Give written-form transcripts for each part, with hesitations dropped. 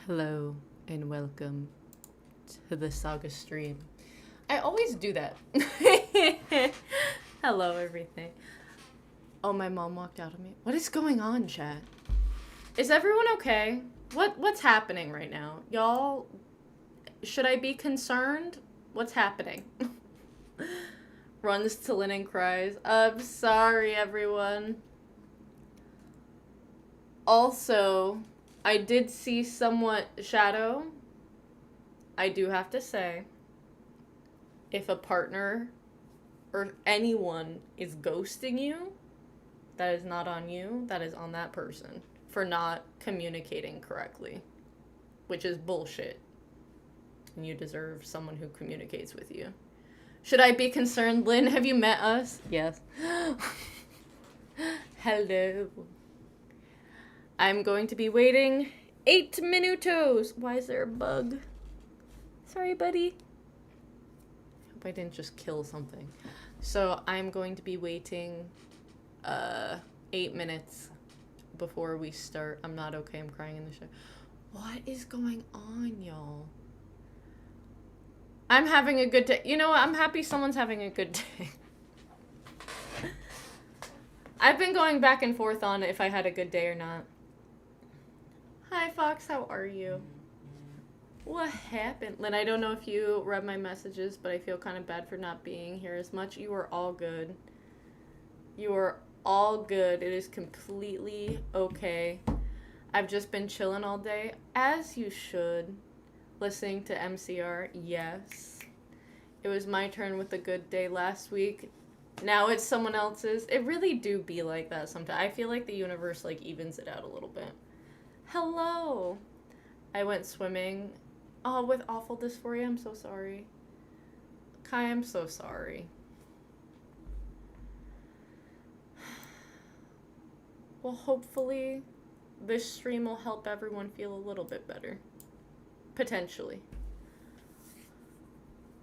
Hello and welcome to the Saga stream. I always do that. Hello, everything. Oh, my mom walked out of me. What is going on, chat? Is everyone okay? What's happening right now? Y'all, should I be concerned? What's happening? Runs to Lynn and cries. I'm sorry, everyone. Also, I did see somewhat Shadow. I do have to say, if a partner or anyone is ghosting you, that is not on you, that is on that person for not communicating correctly, which is bullshit. And you deserve someone who communicates with you. Should I be concerned, Lynn? Have you met us? Yes. Hello. I'm going to be waiting 8 minutos. Why is there a bug? Sorry, buddy. I hope I didn't just kill something. So I'm going to be waiting 8 minutes before we start. I'm not okay. I'm crying in the show. What is going on, y'all? I'm having a good day. You know what? I'm happy someone's having a good day. I've been going back and forth on if I had a good day or not. Hi, Fox. How are you? What happened? Lynn, I don't know if you read my messages, but I feel kind of bad for not being here as much. You are all good. You are all good. It is completely okay. I've just been chilling all day, as you should. Listening to MCR, yes. It was my turn with a good day last week. Now it's someone else's. It really do be like that sometimes. I feel like the universe, evens it out a little bit. Hello. I went swimming. Oh, with awful dysphoria, I'm so sorry. Kai, I'm so sorry. Well, hopefully this stream will help everyone feel a little bit better. Potentially.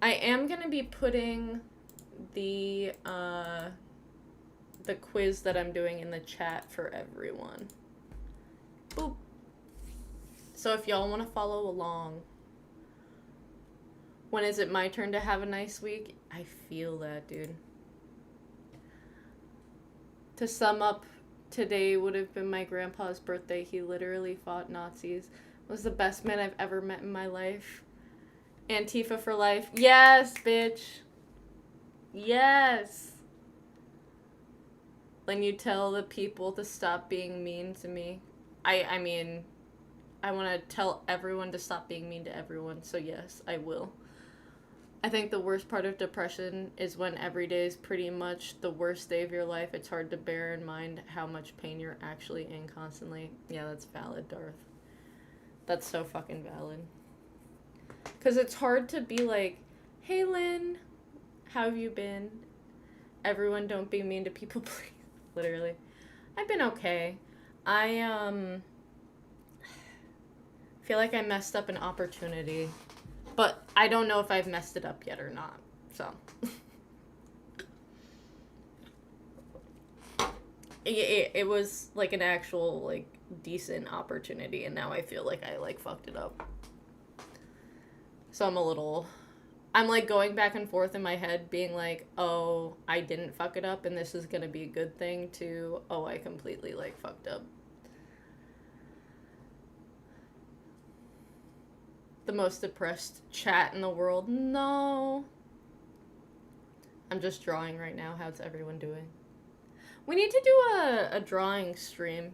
I am going to be putting the quiz that I'm doing in the chat for everyone. Boop. So if y'all want to follow along, when is it my turn to have a nice week? I feel that, dude. To sum up, today would have been my grandpa's birthday. He literally fought Nazis. Was the best man I've ever met in my life. Antifa for life. Yes, bitch. Yes. When you tell the people to stop being mean to me. I mean, I want to tell everyone to stop being mean to everyone. So yes, I will. I think the worst part of depression is when every day is pretty much the worst day of your life. It's hard to bear in mind how much pain you're actually in constantly. Yeah, that's valid, Darth. That's so fucking valid. Because it's hard to be like, hey, Lynn, how have you been? Everyone don't be mean to people, please. Literally. I've been okay. I feel like I messed up an opportunity. But I don't know if I've messed it up yet or not. So. It was an actual decent opportunity, and now I feel like I fucked it up. So I'm going back and forth in my head being like, oh, I didn't fuck it up and this is gonna be a good thing, to, oh, I completely fucked up. The most depressed chat in the world. No. I'm just drawing right now. How's everyone doing? We need to do a drawing stream.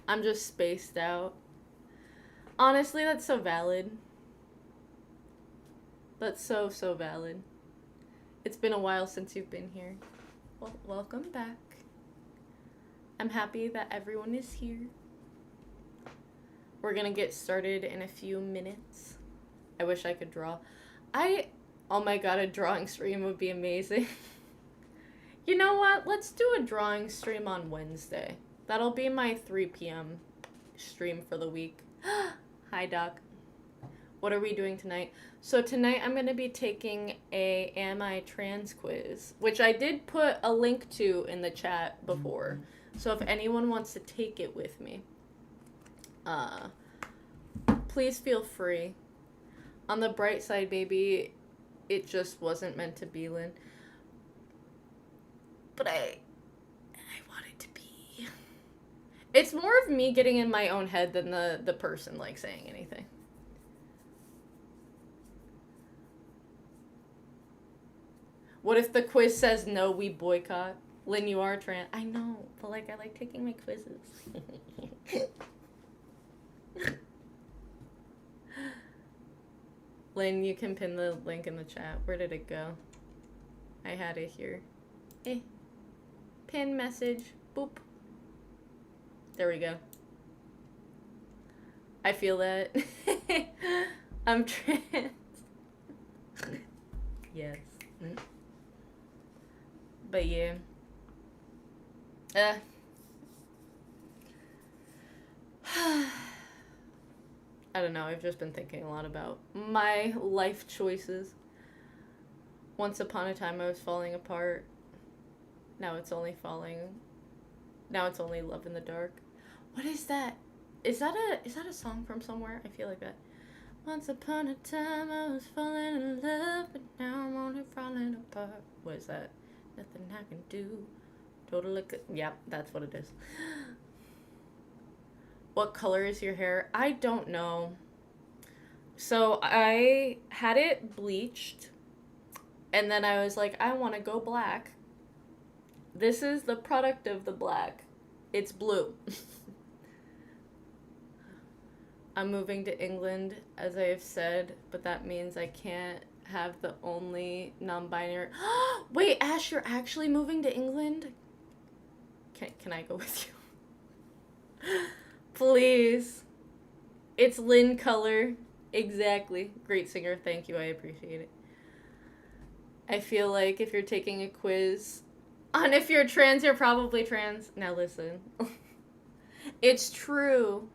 I'm just spaced out. Honestly, that's so valid. That's so valid. It's been a while since you've been here. Well, welcome back. I'm happy that everyone is here. We're gonna get started in a few minutes. I wish I could draw. Oh my god, a drawing stream would be amazing. You know what? Let's do a drawing stream on Wednesday. That'll be my 3 p.m. stream for the week. Hi, Doc. What are we doing tonight? So tonight I'm going to be taking a Am I Trans quiz, which I did put a link to in the chat before. So if anyone wants to take it with me, please feel free. On the bright side, baby, it just wasn't meant to be, Lynn. But I want it to be. It's more of me getting in my own head than the person, like, saying anything. What if the quiz says no, we boycott? Lynn, you are trans. I know, but, like, I like taking my quizzes. Lynn, you can pin the link in the chat. Where did it go? I had it here. Pin message. Boop. There we go. I feel that. I'm trans. Yes. But yeah. I don't know, I've just been thinking a lot about my life choices. Once upon a time I was falling apart. Now it's only love in the dark. What is that? Is that a song from somewhere? I feel like that. Once upon a time I was falling in love, but now I'm only falling apart. What is that? Nothing I can do. Totally. Yep, that's what it is. What color is your hair? I don't know. So I had it bleached, and then I was like, I want to go black. This is the product of the black. It's blue. I'm moving to England, as I have said, but that means I can't have the only non-binary. Wait, Ash, you're actually moving to England? Can I go with you? Please. It's Lynn color. Exactly. Great singer. Thank you. I appreciate it. I feel like if you're taking a quiz on if you're trans, you're probably trans. Now listen. It's true.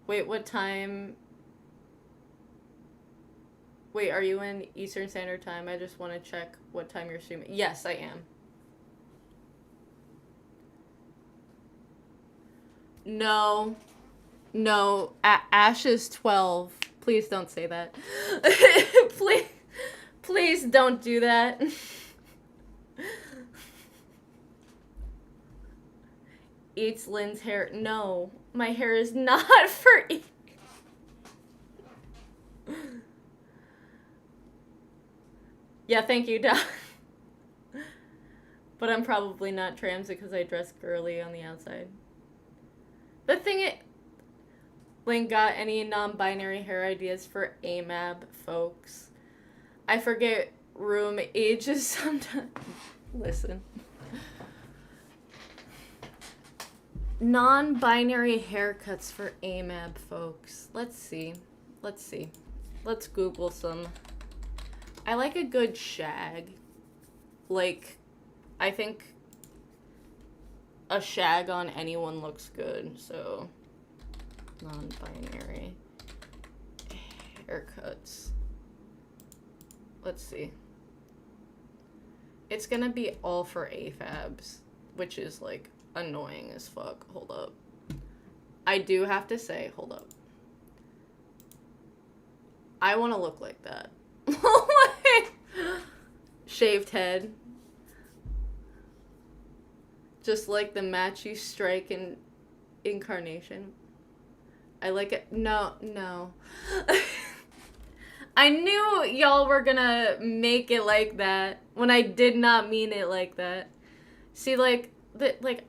Wait, what time? Wait, are you in Eastern Standard Time? I just want to check what time you're streaming. Yes, I am. No. No. Ash is 12. Please don't say that. Please don't do that. Eats Lynn's hair. No. My hair is not for eat. Yeah, thank you, Doc. But I'm probably not trans because I dress girly on the outside. The thing is, Lynn, got any non-binary hair ideas for AMAB, folks? I forget room ages sometimes. Listen. Non-binary haircuts for AMAB, folks. Let's see. Let's Google some. I like a good shag. Like, I think a shag on anyone looks good, so non-binary haircuts. Let's see. It's gonna be all for AFABs, which is, like, annoying as fuck. Hold up. I do have to say, hold up. I want to look like that. Shaved head. Just like the matchy strike in Incarnation. I like it. No. I knew y'all were gonna make it like that when I did not mean it like that. See, like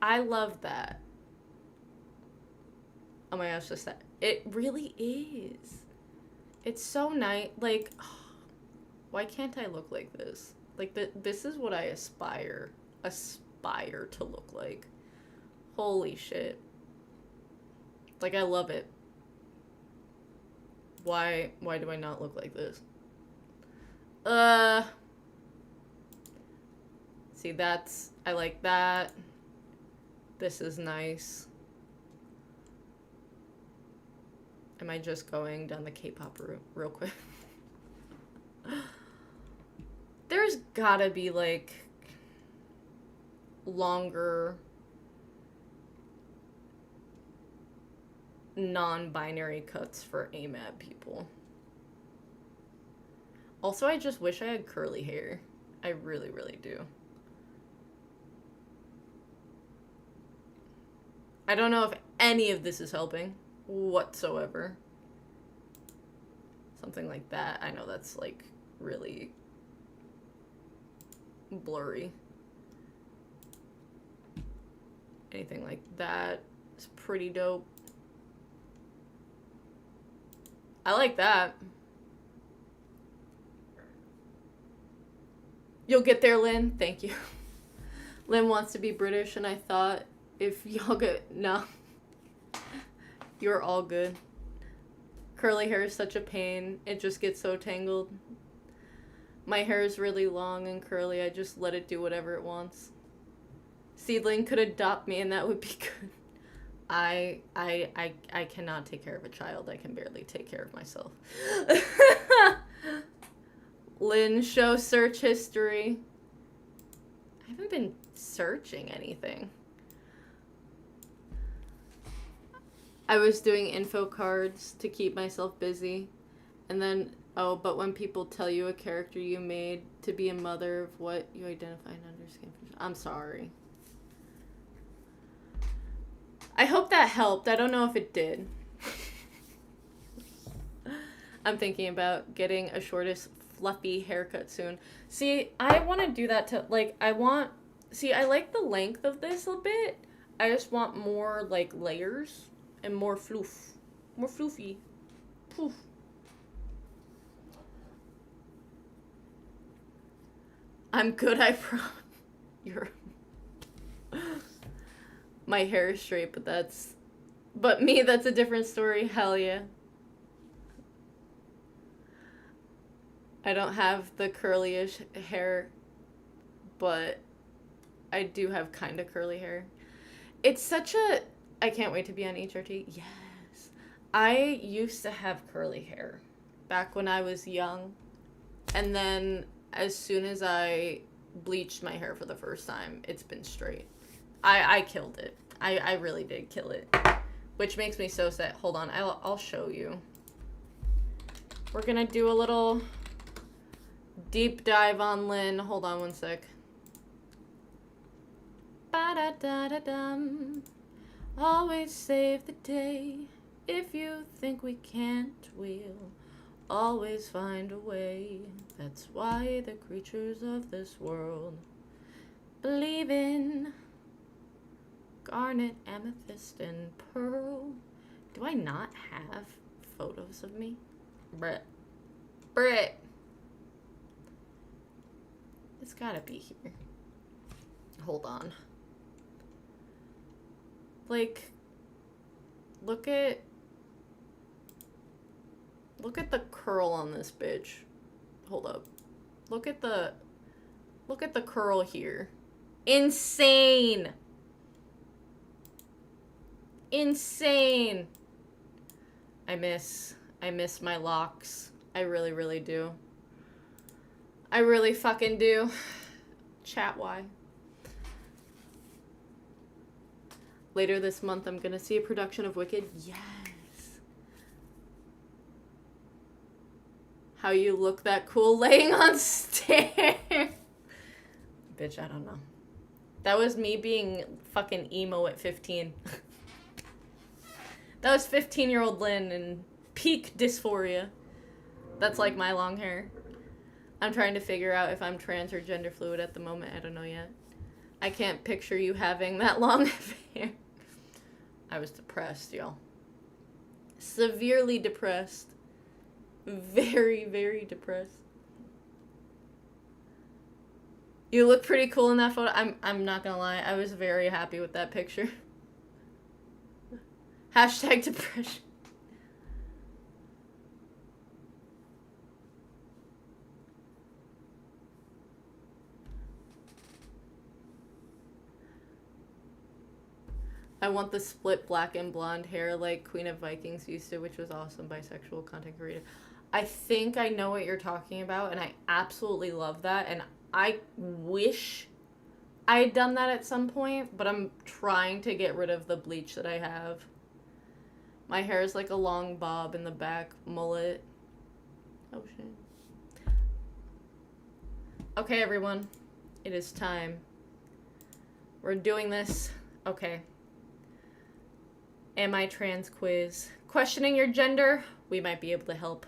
I love that. Oh my gosh, just that. It really is. It's so nice. Like, why can't I look like this? Like, this is what I aspire to look like. Holy shit. Like, I love it. Why do I not look like this? See, I like that. This is nice. Am I just going down the K-pop route real quick? There's gotta be, like, longer non-binary cuts for AMAB people. Also, I just wish I had curly hair. I really, really do. I don't know if any of this is helping whatsoever. Something like that. I know that's like really blurry. Anything like that is pretty dope. I like that. You'll get there, Lynn. Thank you. Lynn wants to be British, and I thought if y'all get... No. You're all good. Curly hair is such a pain. It just gets so tangled. My hair is really long and curly. I just let it do whatever it wants. Seedling could adopt me, and that would be good. I cannot take care of a child. I can barely take care of myself. Lynn, show search history. I haven't been searching anything. I was doing info cards to keep myself busy. And then, oh, but when people tell you a character you made to be a mother of what you identify and understand. I'm sorry. I hope that helped. I don't know if it did. I'm thinking about getting a shortest fluffy haircut soon. See, I want to do that to, like, I like the length of this a bit. I just want more, like, layers and more floof. More floofy. Poof. I'm good, I promise. You're... My hair is straight, but that's a different story. Hell yeah. I don't have the curly-ish hair, but I do have kind of curly hair. It's such a... I can't wait to be on HRT. Yes. I used to have curly hair back when I was young. And then as soon as I bleached my hair for the first time, it's been straight. I killed it. I really did kill it. Which makes me so sad. Hold on. I'll show you. We're going to do a little deep dive on Lynn. Hold on one sec. Ba-da-da-da-dum. Always save the day. If you think we can't, we'll always find a way. That's why the creatures of this world believe in garnet, amethyst, and pearl. Do I not have photos of me? Brett. It's gotta be here. Hold on. Like, look at the curl on this bitch. Hold up. Look at the curl here. Insane. Insane. I miss my locks. I really, really do. I really fucking do. Chat, why? Later this month, I'm gonna see a production of Wicked. Yes. How you look that cool laying on stairs. Bitch, I don't know. That was me being fucking emo at 15. That was 15-year-old Lynn in peak dysphoria. That's like my long hair. I'm trying to figure out if I'm trans or gender fluid at the moment. I don't know yet. I can't picture you having that long hair. I was depressed, y'all. Severely depressed. Very, very depressed. You look pretty cool in that photo. I'm not gonna lie. I was very happy with that picture. Hashtag depression. I want the split black and blonde hair like Queen of Vikings used to, which was awesome. Bisexual content creator. I think I know what you're talking about, and I absolutely love that. And I wish I had done that at some point, but I'm trying to get rid of the bleach that I have. My hair is like a long bob in the back, mullet. Oh shit. Okay, everyone. It is time. We're doing this. Okay. Am I trans quiz? Questioning your gender? We might be able to help.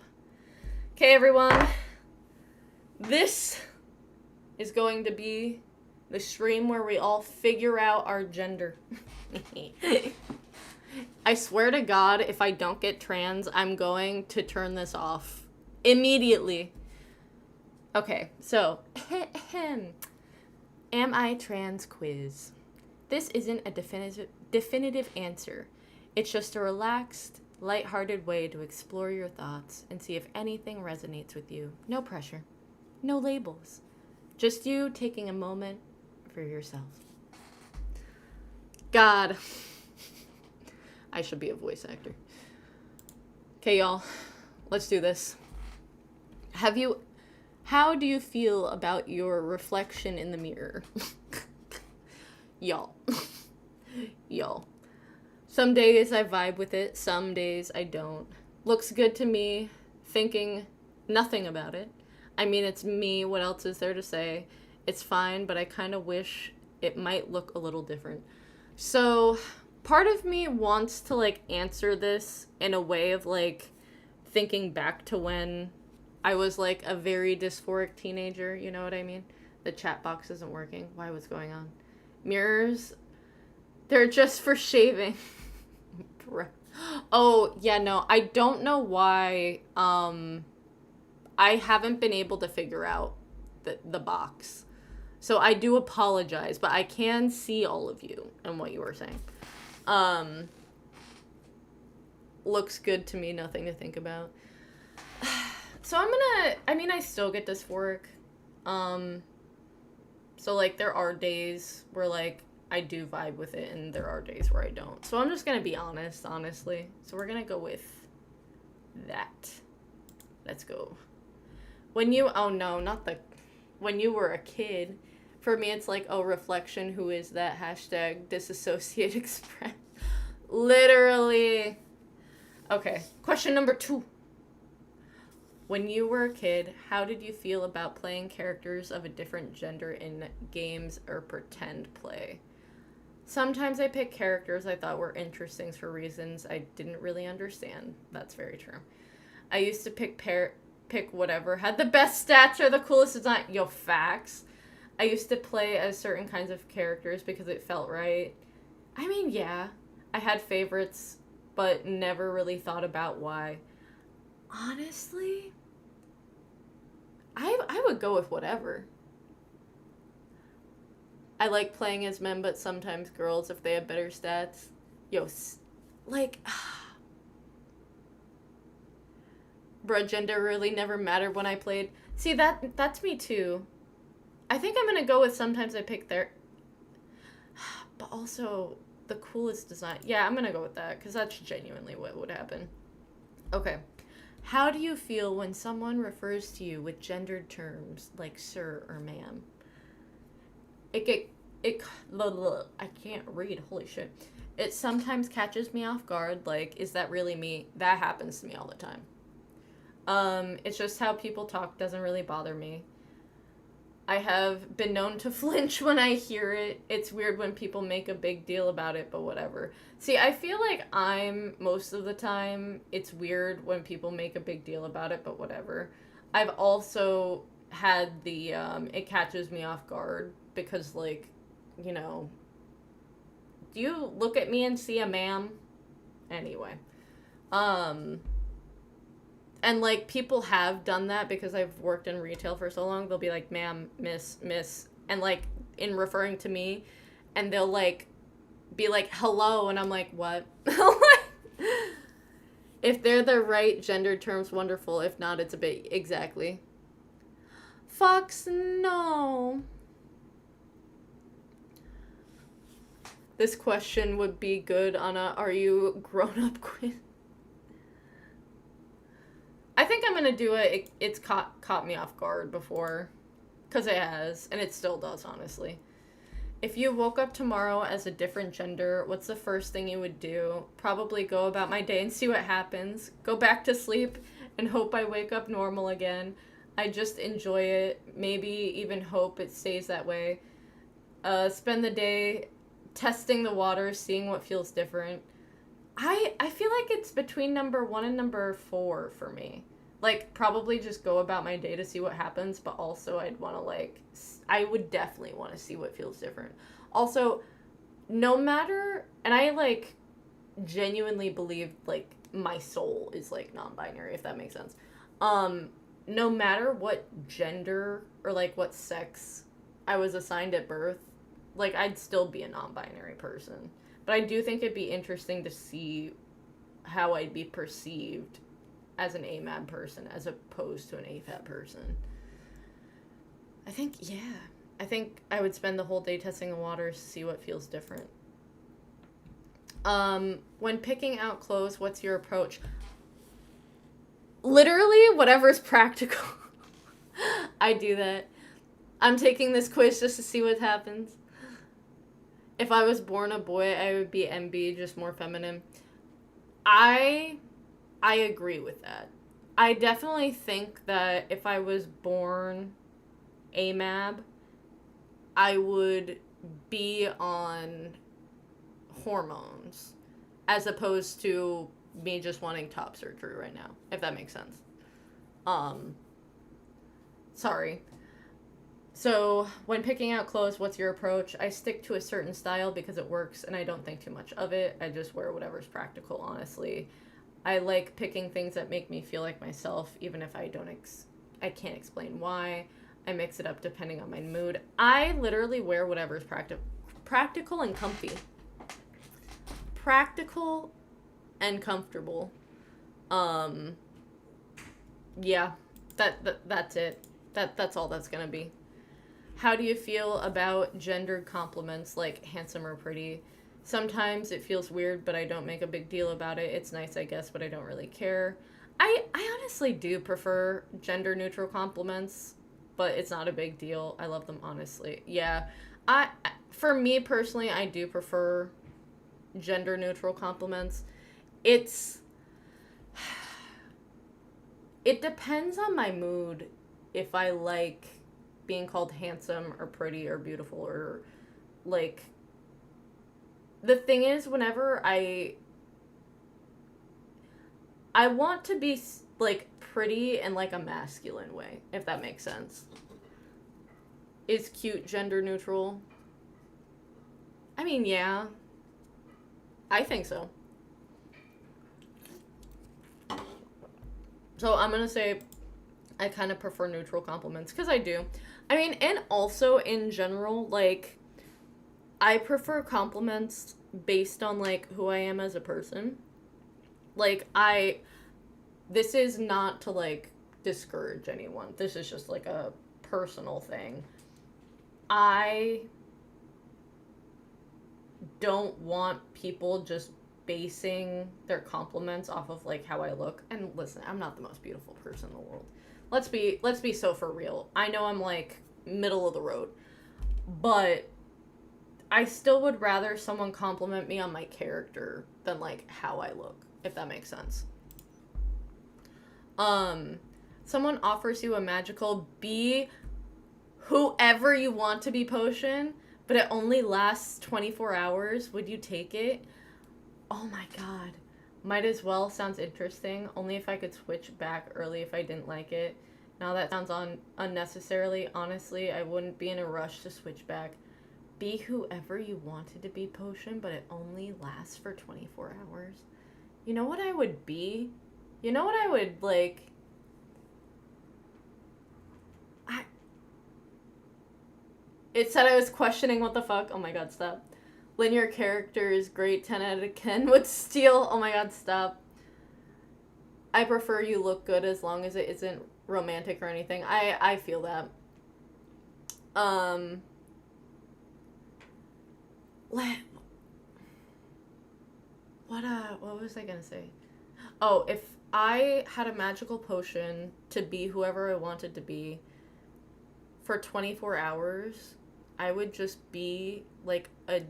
Okay, everyone. This is going to be the stream where we all figure out our gender. I swear to God, if I don't get trans, I'm going to turn this off immediately. Okay, so, am I trans quiz? This isn't a definitive answer. It's just a relaxed, lighthearted way to explore your thoughts and see if anything resonates with you. No pressure. No labels. Just you taking a moment for yourself. God. I should be a voice actor. Okay, y'all. Let's do this. How do you feel about your reflection in the mirror? Y'all. Y'all. Some days I vibe with it, some days I don't. Looks good to me, thinking nothing about it. I mean, it's me, what else is there to say? It's fine, but I kind of wish it might look a little different. So, part of me wants to, like, answer this in a way of, like, thinking back to when I was, like, a very dysphoric teenager, you know what I mean? The chat box isn't working. Why, what's going on? Mirrors, they're just for shaving. Oh, yeah, no, I don't know why, I haven't been able to figure out the box. So I do apologize, but I can see all of you and what you were saying. Looks good to me, nothing to think about. So I still get dysphoric. So, like, there are days where, like, I do vibe with it, and there are days where I don't. So I'm just gonna be honest, honestly. So we're gonna go with that. Let's go. When you were a kid, for me it's like, oh, reflection, who is that? Hashtag disassociate express. Literally. Okay, question number 2. When you were a kid, how did you feel about playing characters of a different gender in games or pretend play? Sometimes I pick characters I thought were interesting for reasons I didn't really understand. That's very true. I used to pick whatever had the best stats or the coolest design. Yo, facts. I used to play as certain kinds of characters because it felt right. I mean, yeah, I had favorites, but never really thought about why. Honestly, I would go with whatever. I like playing as men, but sometimes girls if they have better stats. Yo, like, bruh, gender really never mattered when I played. See, that's me too. I think I'm gonna go with sometimes I pick their, but also the coolest design. Yeah, I'm gonna go with that, because that's genuinely what would happen. Okay. How do you feel when someone refers to you with gendered terms like sir or ma'am? I can't read, holy shit. It sometimes catches me off guard, like, is that really me? That happens to me all the time. It's just how people talk doesn't really bother me. I have been known to flinch when I hear it. It's weird when people make a big deal about it, but whatever. See, I feel like most of the time, it's weird when people make a big deal about it, but whatever. I've also had the, it catches me off guard because, like, you know, do you look at me and see a ma'am? Anyway. And, like, people have done that because I've worked in retail for so long. They'll be like, ma'am, miss, and, like, in referring to me, and they'll, like, be like, hello, and I'm like, what? If they're the right gender terms, wonderful. If not, it's a bit, exactly. Fox, no. This question would be good on a are you grown-up quiz. I think I'm gonna do it. It's caught me off guard before, because it has, and it still does, honestly. If you woke up tomorrow as a different gender, what's the first thing you would do? Probably go about my day and see what happens. Go back to sleep and hope I wake up normal again. I just enjoy it. Maybe even hope it stays that way. Spend the day testing the water, seeing what feels different. I feel like it's between number 1 and number 4 for me. Like, probably just go about my day to see what happens, but also I'd want to, like, I would definitely want to see what feels different. Also, no matter, and I, like, genuinely believe, like, my soul is, like, non-binary, if that makes sense. No matter what gender or, like, what sex I was assigned at birth, like, I'd still be a non-binary person. But I do think it'd be interesting to see how I'd be perceived as an AMAB person as opposed to an AFAB person. I think I would spend the whole day testing the waters to see what feels different. When picking out clothes, what's your approach? Literally, whatever's practical. I do that. I'm taking this quiz just to see what happens. If I was born a boy, I would be MB, just more feminine. I agree with that. I definitely think that if I was born AMAB, I would be on hormones as opposed to me just wanting top surgery right now, if that makes sense. Sorry. So, when picking out clothes, what's your approach? I stick to a certain style because it works and I don't think too much of it. I just wear whatever's practical, honestly. I like picking things that make me feel like myself, even if I can't explain why. I mix it up depending on my mood. I literally wear whatever's practical and comfy. Practical and comfortable. Yeah, that's it. That's all that's gonna be. How do you feel about gendered compliments like handsome or pretty? Sometimes it feels weird, but I don't make a big deal about it. It's nice, I guess, but I don't really care. I honestly do prefer gender neutral compliments, but it's not a big deal. I love them, honestly. Yeah. For me personally, I do prefer gender neutral compliments. It depends on my mood if I like being called handsome or pretty or beautiful or, like, the thing is, whenever I want to be, like, pretty in, like, a masculine way, if that makes sense. Is cute gender neutral? I mean, yeah. I think so. So I'm gonna say I kind of prefer neutral compliments, because I do. I mean, and also, in general, like, I prefer compliments based on, like, who I am as a person. Like, this is not to, like, discourage anyone. This is just, like, a personal thing. I don't want people just basing their compliments off of, like, how I look. And listen, I'm not the most beautiful person in the world. Let's be so for real. I know I'm, like, middle of the road. But I still would rather someone compliment me on my character than, like, how I look, if that makes sense. Someone offers you a magical be whoever you want to be potion, but it only lasts 24 hours. Would you take it? Oh my god. Might as well sounds interesting. Only if I could switch back early if I didn't like it. Now that sounds unnecessarily. Honestly, I wouldn't be in a rush to switch back. Be whoever you wanted to be potion, but it only lasts for 24 hours. You know what I would be? You know what I would, like... It said I was questioning what the fuck. Oh my god, stop. Linear character is great. 10 out of 10 would steal. Oh my god, stop. I prefer you look good as long as it isn't romantic or anything. I feel that. What was I gonna say? Oh, if I had a magical potion to be whoever I wanted to be for 24 hours, I would just be like a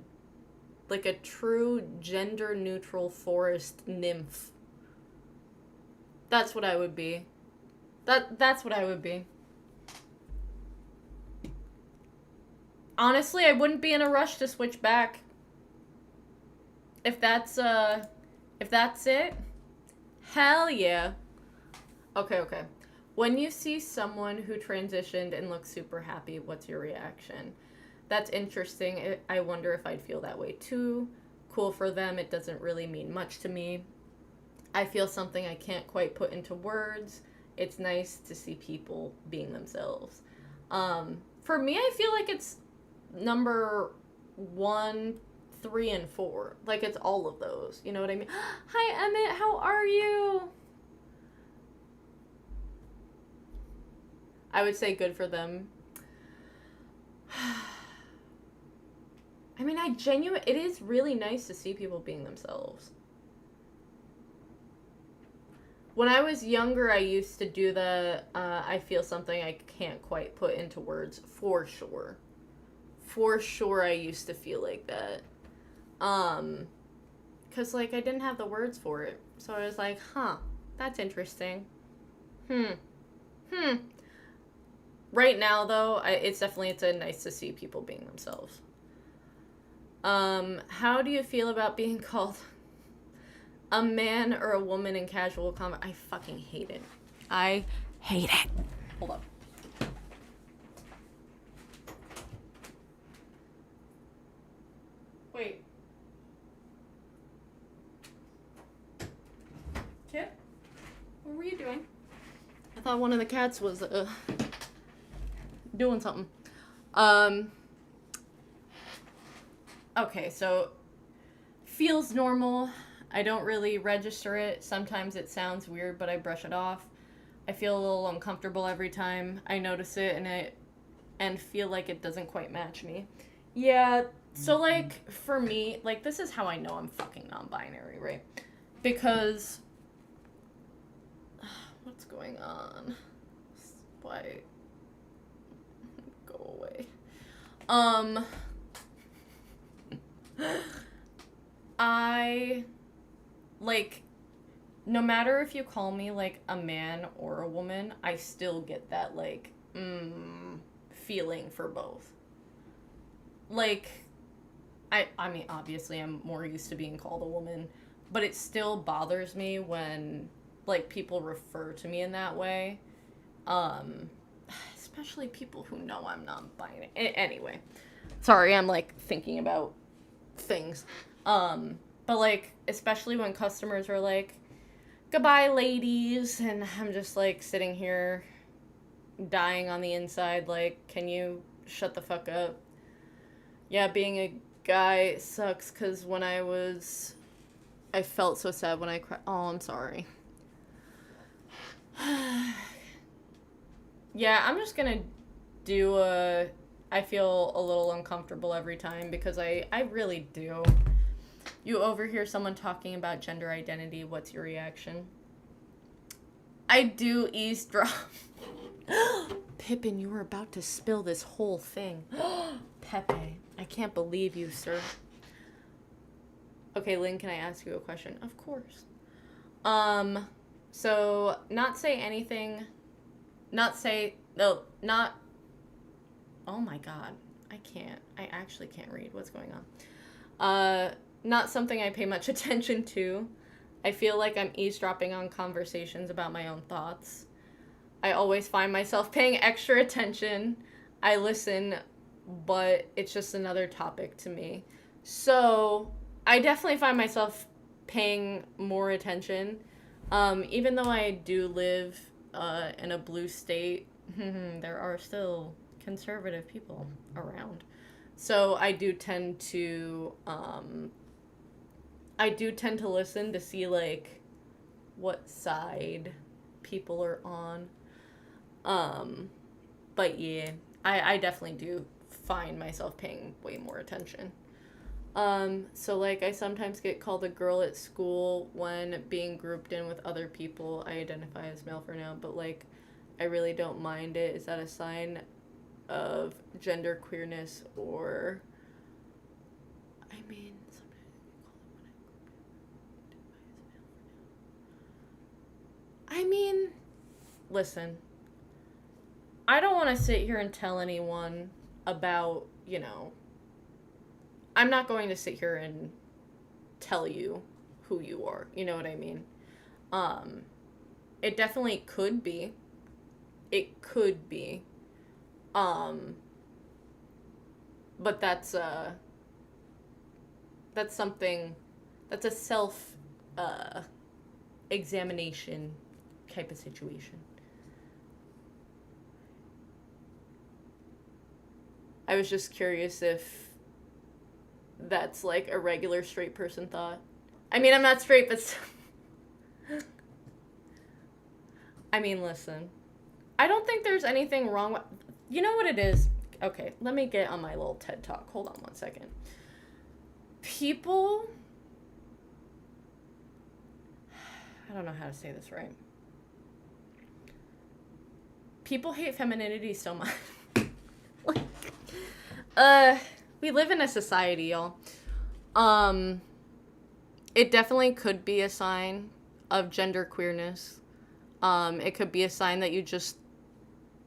true gender neutral forest nymph. That's what I would be. That's what I would be. Honestly, I wouldn't be in a rush to switch back. If that's it, hell yeah. Okay. When you see someone who transitioned and looks super happy, what's your reaction? That's interesting. I wonder if I'd feel that way too. Cool for them. It doesn't really mean much to me. I feel something I can't quite put into words. It's nice to see people being themselves. For me, I feel like it's number 1, 3, and 4. Like, it's all of those. You know what I mean? Hi, Emmett. How are you? I would say good for them. I mean, it is really nice to see people being themselves. When I was younger, I used to do I feel something I can't quite put into words, for sure. For sure, I used to feel like that. Because, like, I didn't have the words for it. So I was like, huh, that's interesting. Right now, though, it's nice to see people being themselves. How do you feel about being called a man or a woman in casual comment? I fucking hate it. I hate it. Hold up. Wait. Kip? What were you doing? I thought one of the cats was, doing something. Okay, so feels normal. I don't really register it. Sometimes it sounds weird, but I brush it off. I feel a little uncomfortable every time I notice it and feel like it doesn't quite match me. Yeah, so like for me, like this is how I know I'm fucking non-binary, right? Because what's going on? Why? Go away. I, like, no matter if you call me, like, a man or a woman, I still get that, like, feeling for both. Like, I mean, obviously I'm more used to being called a woman, but it still bothers me when, like, people refer to me in that way. Especially people who know I'm non-binary. Anyway. Sorry, I'm, like, thinking about things. But, like, especially when customers are like, goodbye, ladies, and I'm just, like, sitting here dying on the inside, like, can you shut the fuck up? Yeah, being a guy sucks, because when I felt so sad when I cried. Oh, I'm sorry. Yeah, I'm just gonna do I feel a little uncomfortable every time, because I really do. You overhear someone talking about gender identity, what's your reaction? I do eavesdrop. Pippin, you were about to spill this whole thing. Pepe, I can't believe you, sir. Okay, Lynn, can I ask you a question? Of course. So, not say anything, oh my god, I actually can't read what's going on. Not something I pay much attention to. I feel like I'm eavesdropping on conversations about my own thoughts. I always find myself paying extra attention. I listen, but it's just another topic to me. So, I definitely find myself paying more attention. Even though I do live in a blue state, there are still conservative people around. So I do tend to listen to see, like, what side people are on. But yeah, I definitely do find myself paying way more attention. So, like, I sometimes get called a girl at school when being grouped in with other people. I identify as male for now, but, like, I really don't mind it. Is that a sign of gender queerness, or, I mean, listen, I don't want to sit here and tell anyone about, I'm not going to sit here and tell you who you are. You know what I mean? It definitely could be. It could be. But that's something, that's a self, examination type of situation. I was just curious if that's like a regular straight person thought. I mean, I'm not straight, but I mean, listen. I don't think there's anything wrong with... You know what it is? Okay, let me get on my little TED Talk. Hold on one second. People... I don't know how to say this right. People hate femininity so much. We live in a society, y'all. It definitely could be a sign of gender queerness. It could be a sign that you just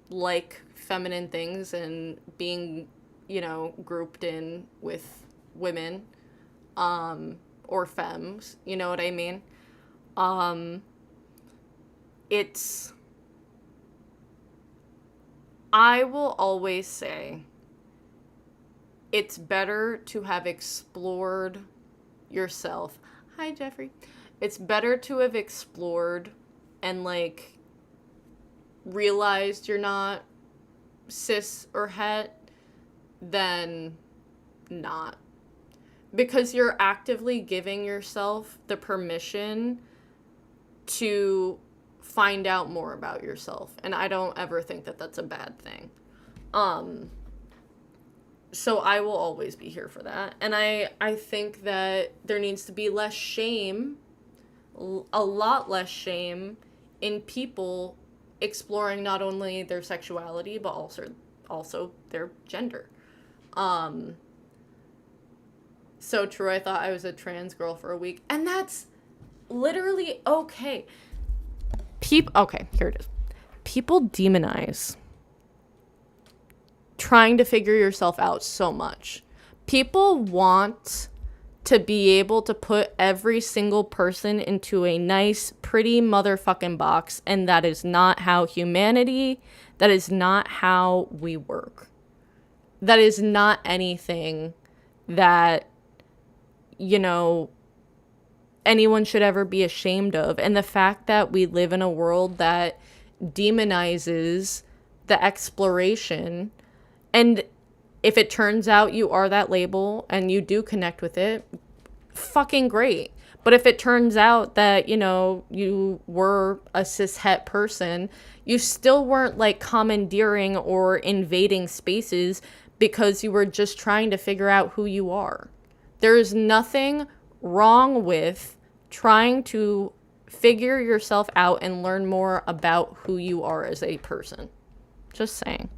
like feminine things and being, grouped in with women, or femmes, you know what I mean? I will always say, it's better to have explored yourself. Hi, Jeffrey. It's better to have explored and, realized you're not cis or het than not. Because you're actively giving yourself the permission to find out more about yourself. And I don't ever think that that's a bad thing. So I will always be here for that. And I think that there needs to be less shame, a lot less shame, in people exploring not only their sexuality, but also their gender. So true, I thought I was a trans girl for a week. And that's literally okay. Okay, here it is. People demonize trying to figure yourself out so much. People want to be able to put every single person into a nice, pretty motherfucking box, and that is not how that is not how we work. That is not anything that, anyone should ever be ashamed of. And the fact that we live in a world that demonizes the exploration, and if it turns out you are that label and you do connect with it, fucking great. But if it turns out that, you were a cis-het person, you still weren't commandeering or invading spaces because you were just trying to figure out who you are. There is nothing wrong with trying to figure yourself out and learn more about who you are as a person. Just saying.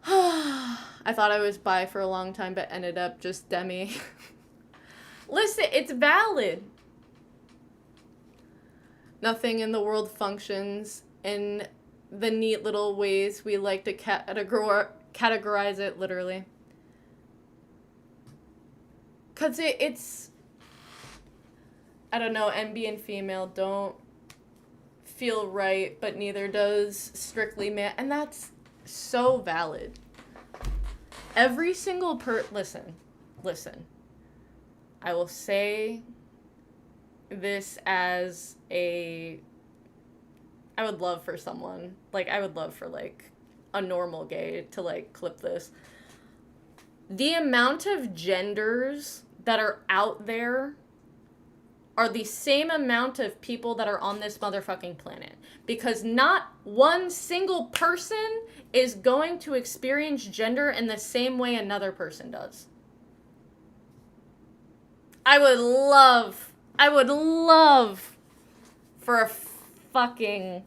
I thought I was bi for a long time, but ended up just demi. Listen, it's valid. Nothing in the world functions in the neat little ways we like to categorize it, literally. Because it's, I don't know, and being female don't feel right, but neither does strictly man. And that's so valid. Every single listen. I will say this as I would love for someone, I would love for, a normal gay to, clip this. The amount of genders that are out there are the same amount of people that are on this motherfucking planet. Because not one single person is going to experience gender in the same way another person does. I would love for a fucking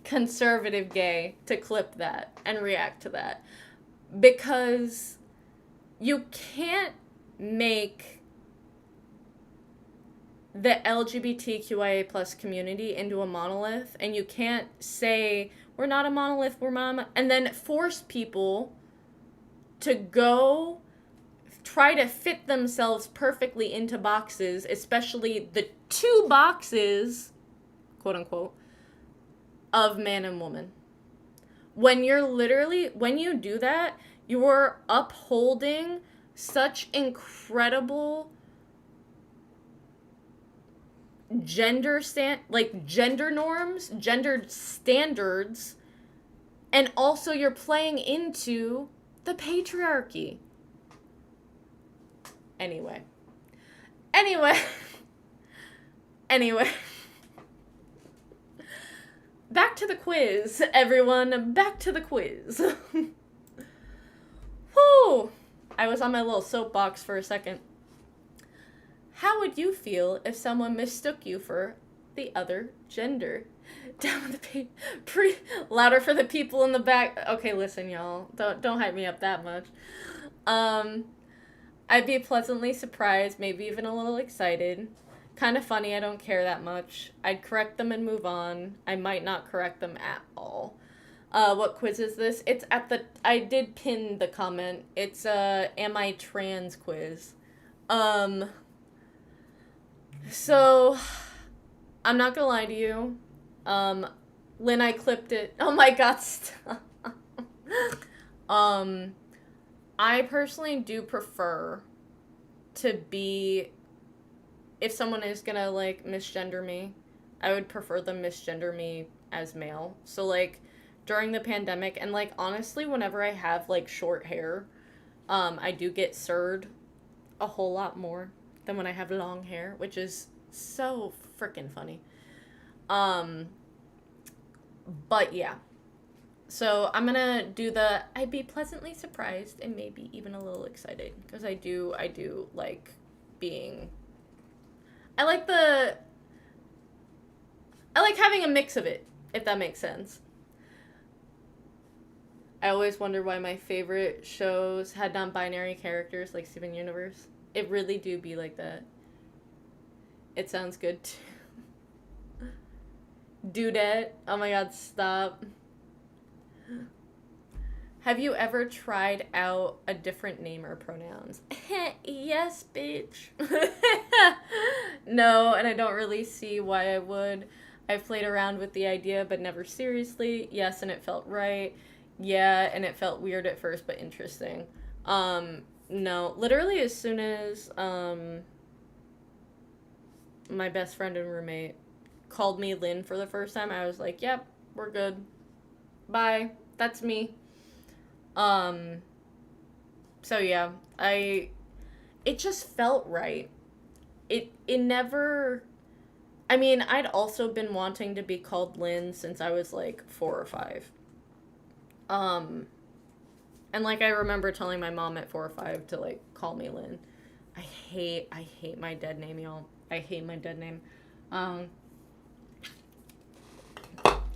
conservative gay to clip that and react to that. Because you can't make the LGBTQIA plus community into a monolith, and you can't say, we're not a monolith, we're mama, and then force people to go try to fit themselves perfectly into boxes, especially the two boxes, quote unquote, of man and woman. When you do that, you're upholding such incredible gender norms, gender standards, and also you're playing into the patriarchy. Anyway. Back to the quiz, everyone. Back to the quiz. Whew. I was on my little soapbox for a second. How would you feel if someone mistook you for the other gender? Down the louder for the people in the back. Okay, listen, y'all. Don't hype me up that much. I'd be pleasantly surprised, maybe even a little excited. Kind of funny, I don't care that much. I'd correct them and move on. I might not correct them at all. What quiz is this? It's I did pin the comment. It's am I trans quiz. So, I'm not gonna lie to you. Lynn, I clipped it. Oh my god, stop. I personally do prefer to be, if someone is gonna, like, misgender me, I would prefer them misgender me as male. So, like, during the pandemic, and, like, honestly, whenever I have, like, short hair, I do get sirred a whole lot more than when I have long hair, which is so freaking funny. But yeah. So I'm gonna do I'd be pleasantly surprised and maybe even a little excited, because I do like being, I like having a mix of it, if that makes sense. I always wonder why my favorite shows had non-binary characters like Steven Universe. It really do be like that. It sounds good too. Dudette. Oh my god, stop. Have you ever tried out a different name or pronouns? Yes, bitch. No, and I don't really see why I would. I've played around with the idea, but never seriously. Yes, and it felt right. Yeah, and it felt weird at first, but interesting. No, literally as soon as, my best friend and roommate called me Lynn for the first time, I was like, yep, we're good. Bye. That's me. So yeah, it just felt right. It never, I mean, I'd also been wanting to be called Lynn since I was like 4 or 5. And like I remember telling my mom at 4 or 5 to like call me Lynn. I hate my dead name, y'all. I hate my dead name.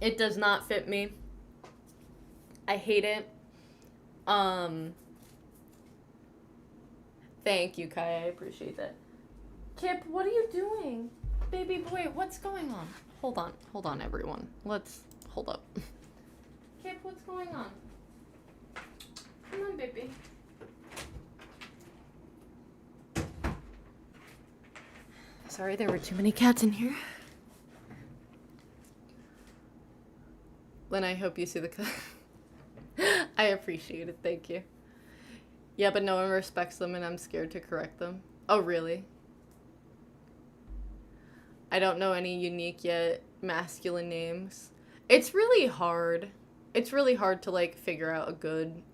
It does not fit me. I hate it. Thank you, Kai. I appreciate that. Kip, what are you doing? Baby boy, what's going on? Hold on, everyone. Let's hold up. Kip, what's going on? Come on, baby. Sorry, there were too many cats in here. Lynn, I hope you see the cut. I appreciate it, thank you. Yeah, but no one respects them and I'm scared to correct them. Oh, really? I don't know any unique yet masculine names. It's really hard. It's really hard to, like, figure out a good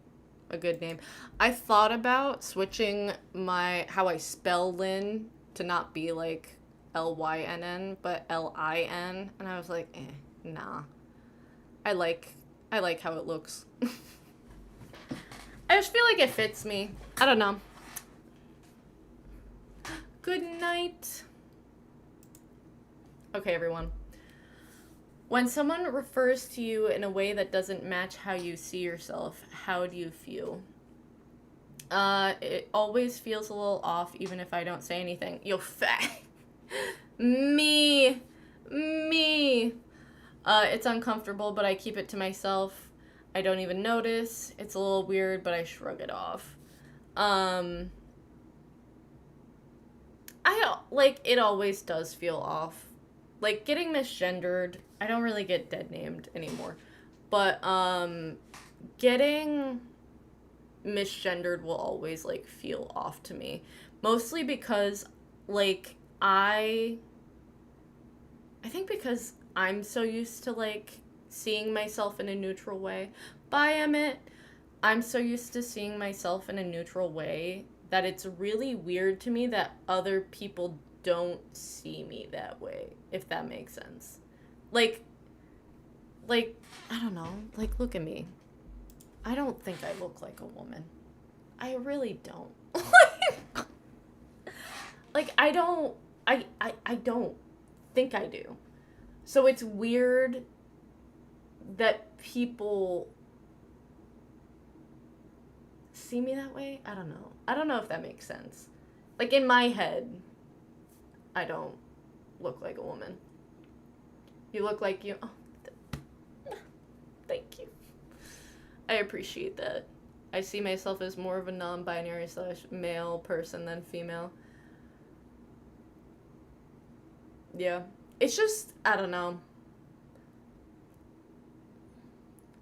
name. I thought about switching how I spell Lynn to not be, like, Lynn, but Lin, and I was like, nah. I like how it looks. I just feel like it fits me. I don't know. Good night. Okay, everyone. When someone refers to you in a way that doesn't match how you see yourself, how do you feel? It always feels a little off, even if I don't say anything. Yo, fat. Me. It's uncomfortable, but I keep it to myself. I don't even notice. It's a little weird, but I shrug it off. It always does feel off. Like, getting misgendered, I don't really get dead named anymore. But, getting misgendered will always, like, feel off to me. Mostly because, like, I think because I'm so used to, like, seeing myself in a neutral way. Bye, Emmett. I'm so used to seeing myself in a neutral way that it's really weird to me that other people don't see me that way, if that makes sense. Like, I don't know. Like, look at me. I don't think I look like a woman. I really don't. I don't think I do. So it's weird that people see me that way. I don't know. I don't know if that makes sense. Like, in my head, I don't look like a woman. You look like you. Oh, thank you. I appreciate that. I see myself as more of a non-binary / male person than female. Yeah. It's just, I don't know.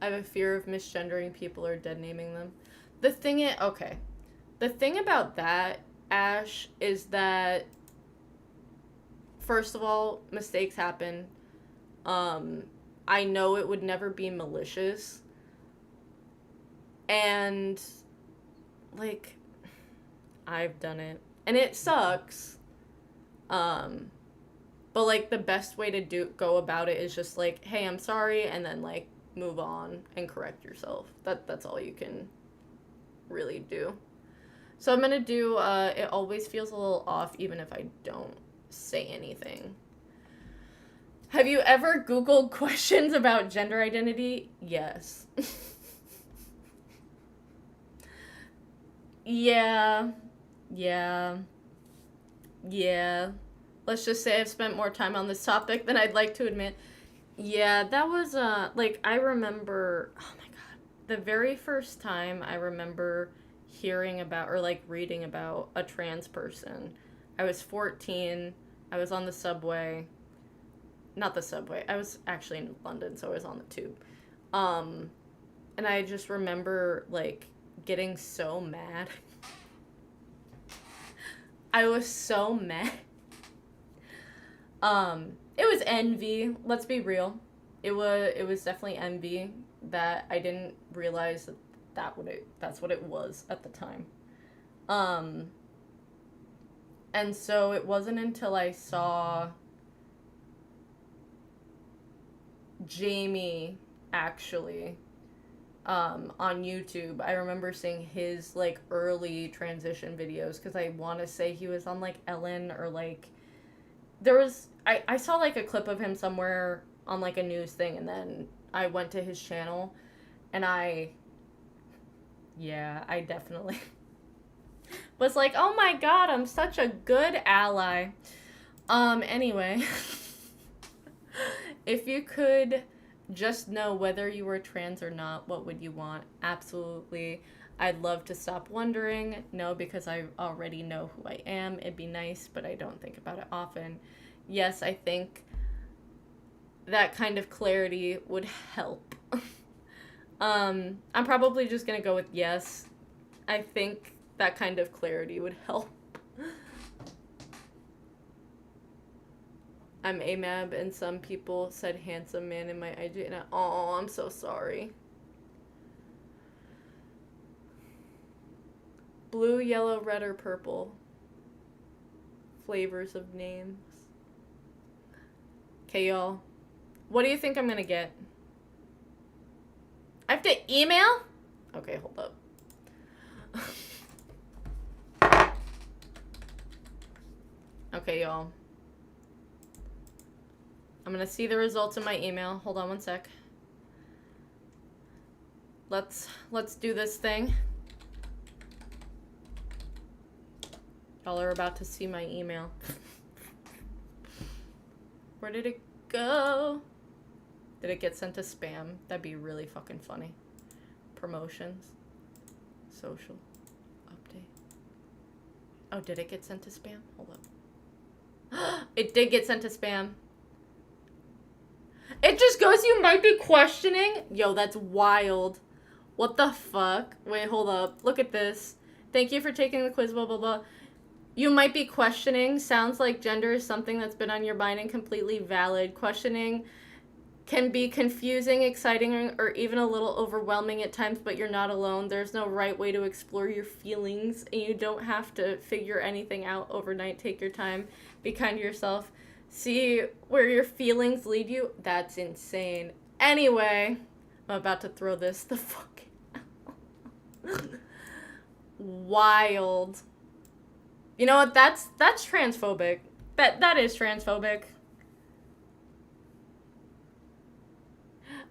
I have a fear of misgendering people or dead naming them. The thing about that, Ash, is that, first of all, mistakes happen. I know it would never be malicious. And, like, I've done it. And it sucks. But, like, the best way to go about it is just, like, hey, I'm sorry, and then, like, move on and correct yourself. That's all you can really do. So I'm gonna do, it always feels a little off, even if I don't say anything. Have you ever Googled questions about gender identity? Yes. Yeah. Let's just say I've spent more time on this topic than I'd like to admit. Yeah, that was, I remember, oh my god, the very first time I remember hearing about, or, like, reading about a trans person. I was 14, I was on the subway, not the subway, I was actually in London, so I was on the tube. And I just remember, like, getting so mad. I was so mad. It was envy. Let's be real. It was definitely envy that I didn't realize that's what it was at the time. And so it wasn't until I saw Jamie actually on YouTube. I remember seeing his, like, early transition videos, because I want to say he was on, like, Ellen, or, like, I saw, like, a clip of him somewhere on, like, a news thing, and then I went to his channel, and I definitely was like, oh my god, I'm such a good ally. Anyway, if you could just know whether you were trans or not, what would you want? Absolutely. I'd love to stop wondering. No, because I already know who I am. It'd be nice, but I don't think about it often. Yes, I think that kind of clarity would help. I'm probably just gonna go with yes. I think that kind of clarity would help. I'm AMAB, and some people said handsome man in my IG, and I'm so sorry. Blue, yellow, red, or purple? Flavors of names. Okay, y'all. What do you think I'm gonna get? I have to email? Okay, hold up. Okay, y'all. I'm gonna see the results in my email. Hold on one sec. Let's do this thing. Y'all are about to see my email. Where did it go? Did it get sent to spam? That'd be really fucking funny. Promotions. Social. Update. Oh, did it get sent to spam? Hold up. It did get sent to spam. It just goes, you might be questioning. Yo, that's wild. What the fuck? Wait, hold up. Look at this. Thank you for taking the quiz, blah, blah, blah. You might be questioning. Sounds like gender is something that's been on your mind and completely valid. Questioning can be confusing, exciting, or even a little overwhelming at times, but you're not alone. There's no right way to explore your feelings, and you don't have to figure anything out overnight. Take your time. Be kind to yourself. See where your feelings lead you. That's insane. Anyway, I'm about to throw this the fuck out. Wild. You know what? That's transphobic. That is transphobic.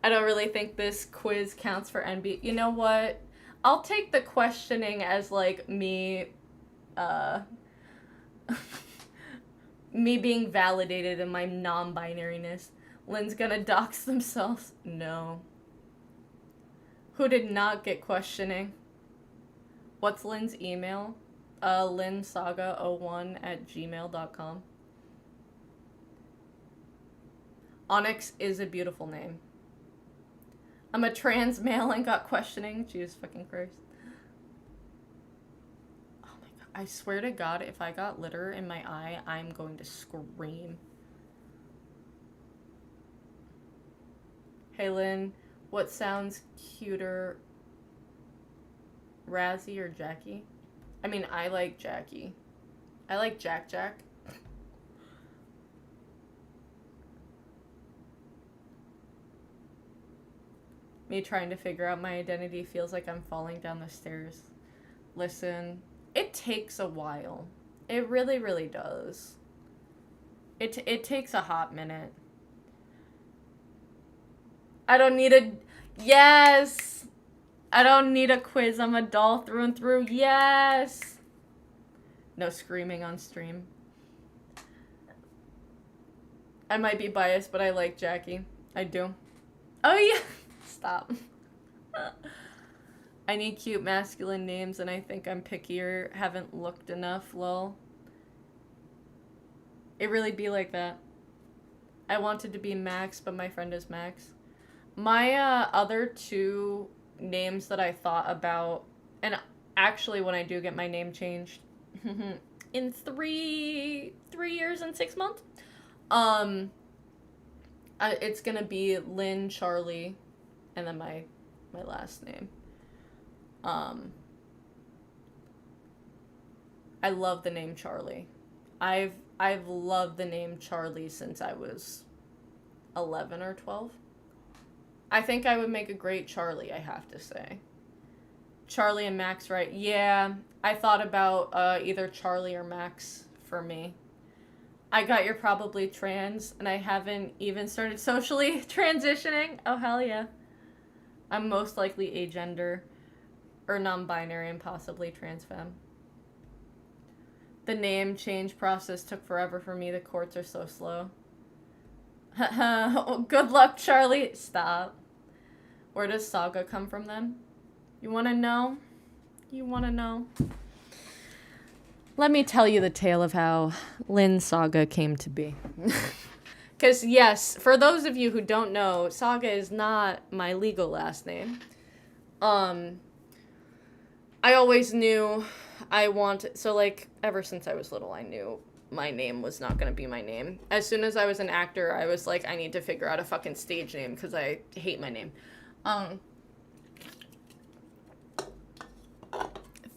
I don't really think this quiz counts for NB. You know what? I'll take the questioning as like me me being validated in my non-binariness. Lynn's gonna dox themselves. No. Who did not get questioning? What's Lynn's email? lynnsaga01@gmail.com. Onyx is a beautiful name. I'm a trans male and got questioning. Jesus fucking Christ. Oh my god. I swear to God, if I got litter in my eye, I'm going to scream. Hey Lynn, what sounds cuter? Razzie or Jackie? I mean, I like Jackie. I like Jack Jack. Me trying to figure out my identity feels like I'm falling down the stairs. Listen, it takes a while. It really, really does. It takes a hot minute. I don't need a... Yes! I don't need a quiz. I'm a doll through and through. Yes! No screaming on stream. I might be biased, but I like Jackie. I do. Oh, yeah! Stop. I need cute masculine names, and I think I'm pickier. Haven't looked enough, lol. It really be like that. I wanted to be Max, but my friend is Max. My other two names that I thought about, and actually when I do get my name changed in 3 years and 6 months, it's gonna be Lynn Charlie, and then my last name. I love the name Charlie. I've loved the name Charlie since I was 11 or 12. I think I would make a great Charlie, I have to say. Charlie and Max, right? Yeah, I thought about either Charlie or Max for me. I got you're probably trans, and I haven't even started socially transitioning. Oh, hell yeah. I'm most likely agender, or non-binary, and possibly trans femme. The name change process took forever for me. The courts are so slow. Good luck, Charlie. Stop. Where does Saga come from then? You want to know? You want to know? Let me tell you the tale of how Lynn Saga came to be. Because, yes, for those of you who don't know, Saga is not my legal last name. I always knew I wanted... So, like, ever since I was little, I knew my name was not going to be my name. As soon as I was an actor, I was like, I need to figure out a fucking stage name because I hate my name.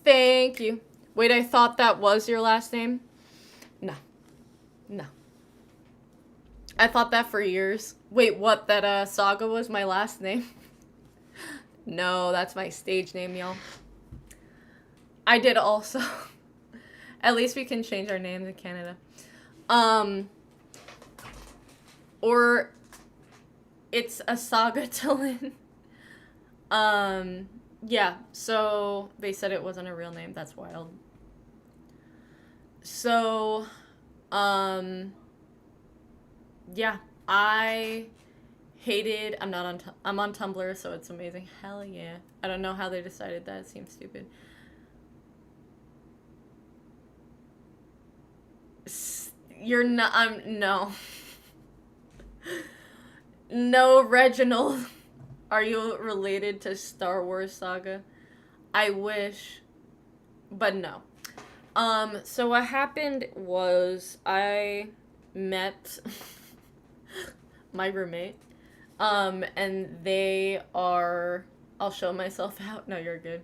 Thank you. Wait, I thought that was your last name? No. No. I thought that for years. Wait, what? That Saga was my last name? No, that's my stage name, y'all. I did also. At least we can change our names in Canada. Or it's a saga to Lynn. Yeah, so they said it wasn't a real name. That's wild. So, um, yeah, I hated. I'm not on. I'm on Tumblr, so it's amazing. Hell yeah! I don't know how they decided that. It seems stupid. You're not. I'm no. No, Reginald. Are you related to Star Wars Saga? I wish, but no. So what happened was I met my roommate. And they are. I'll show myself out. No, you're good.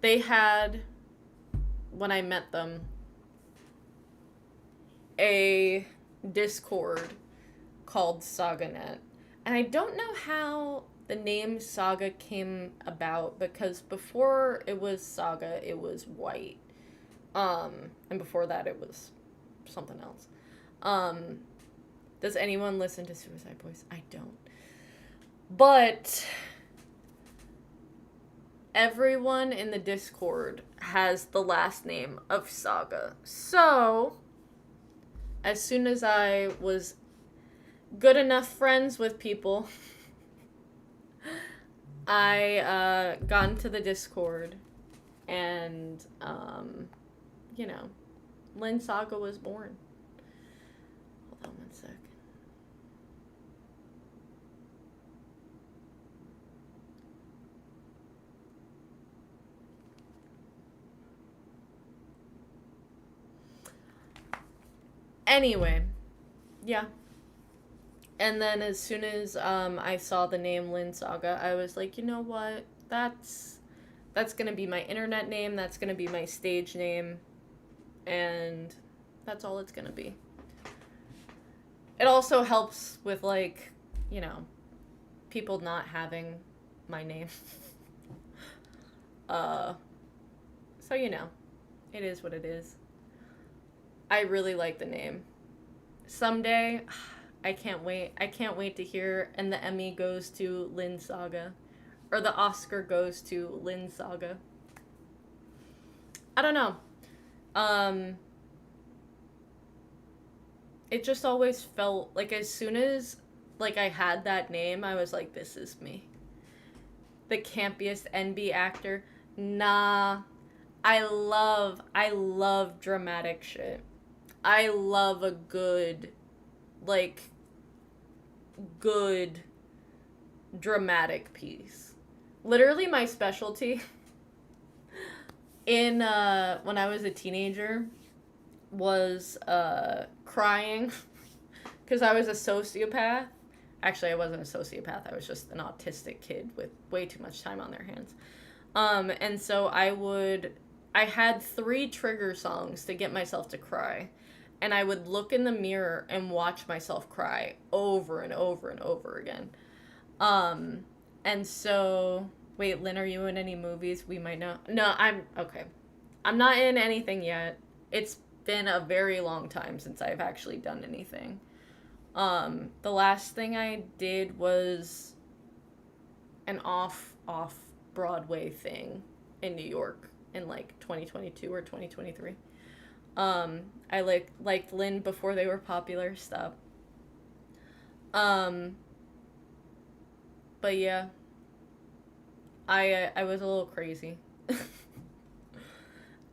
They had, when I met them, a Discord called SagaNet. And I don't know how the name Saga came about because before it was Saga, it was White. And before that, it was something else. Um, does anyone listen to Suicide Boys? I don't. But everyone in the Discord has the last name of Saga. So, as soon as I was good enough friends with people, I got into the Discord and, you know, Lynn Saga was born. Hold on one sec. Anyway, yeah. And then as soon as I saw the name Lynn Saga, I was like, you know what? That's gonna be my internet name. That's gonna be my stage name, and that's all it's gonna be. It also helps with like, you know, people not having my name. uh, so you know, it is what it is. I really like the name. Someday, I can't wait. I can't wait to hear. And the Emmy goes to Lynn Saga, or the Oscar goes to Lynn Saga. I don't know. Um, it just always felt like as soon as like I had that name, I was like, this is me. The campiest NB actor. Nah. I love dramatic shit. I love a like, good dramatic piece. Literally my specialty in, when I was a teenager was, crying. Because I was a sociopath. Actually, I wasn't a sociopath. I was just an autistic kid with way too much time on their hands. And so I had 3 trigger songs to get myself to cry. And I would look in the mirror and watch myself cry over and over and over again. Um, and so, wait, Lynn, are you in any movies we might know? No, okay. I'm not in anything yet. It's been a very long time since I've actually done anything. The last thing I did was an off Broadway thing in New York in like 2022 or 2023. I liked Lynn before they were popular. Stop. Um, but yeah, I was a little crazy.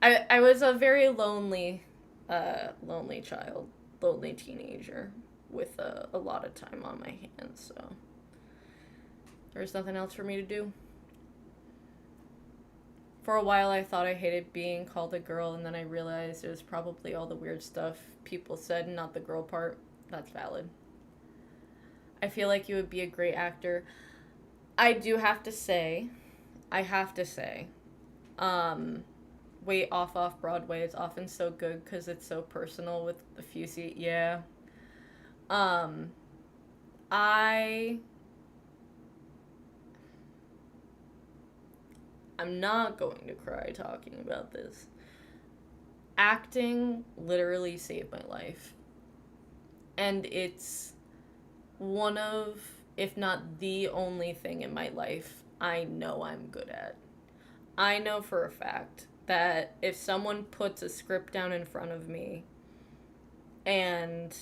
I was a very lonely child, lonely teenager with a lot of time on my hands. So there's nothing else for me to do. For a while, I thought I hated being called a girl, and then I realized it was probably all the weird stuff people said, and not the girl part. That's valid. I feel like you would be a great actor. I do have to say, I have to say, um, Wait Off Broadway is often so good because it's so personal with a few seat. Yeah. Um, I I'm not going to cry talking about this. Acting literally saved my life. And it's one of, if not the only thing in my life I know I'm good at. I know for a fact that if someone puts a script down in front of me and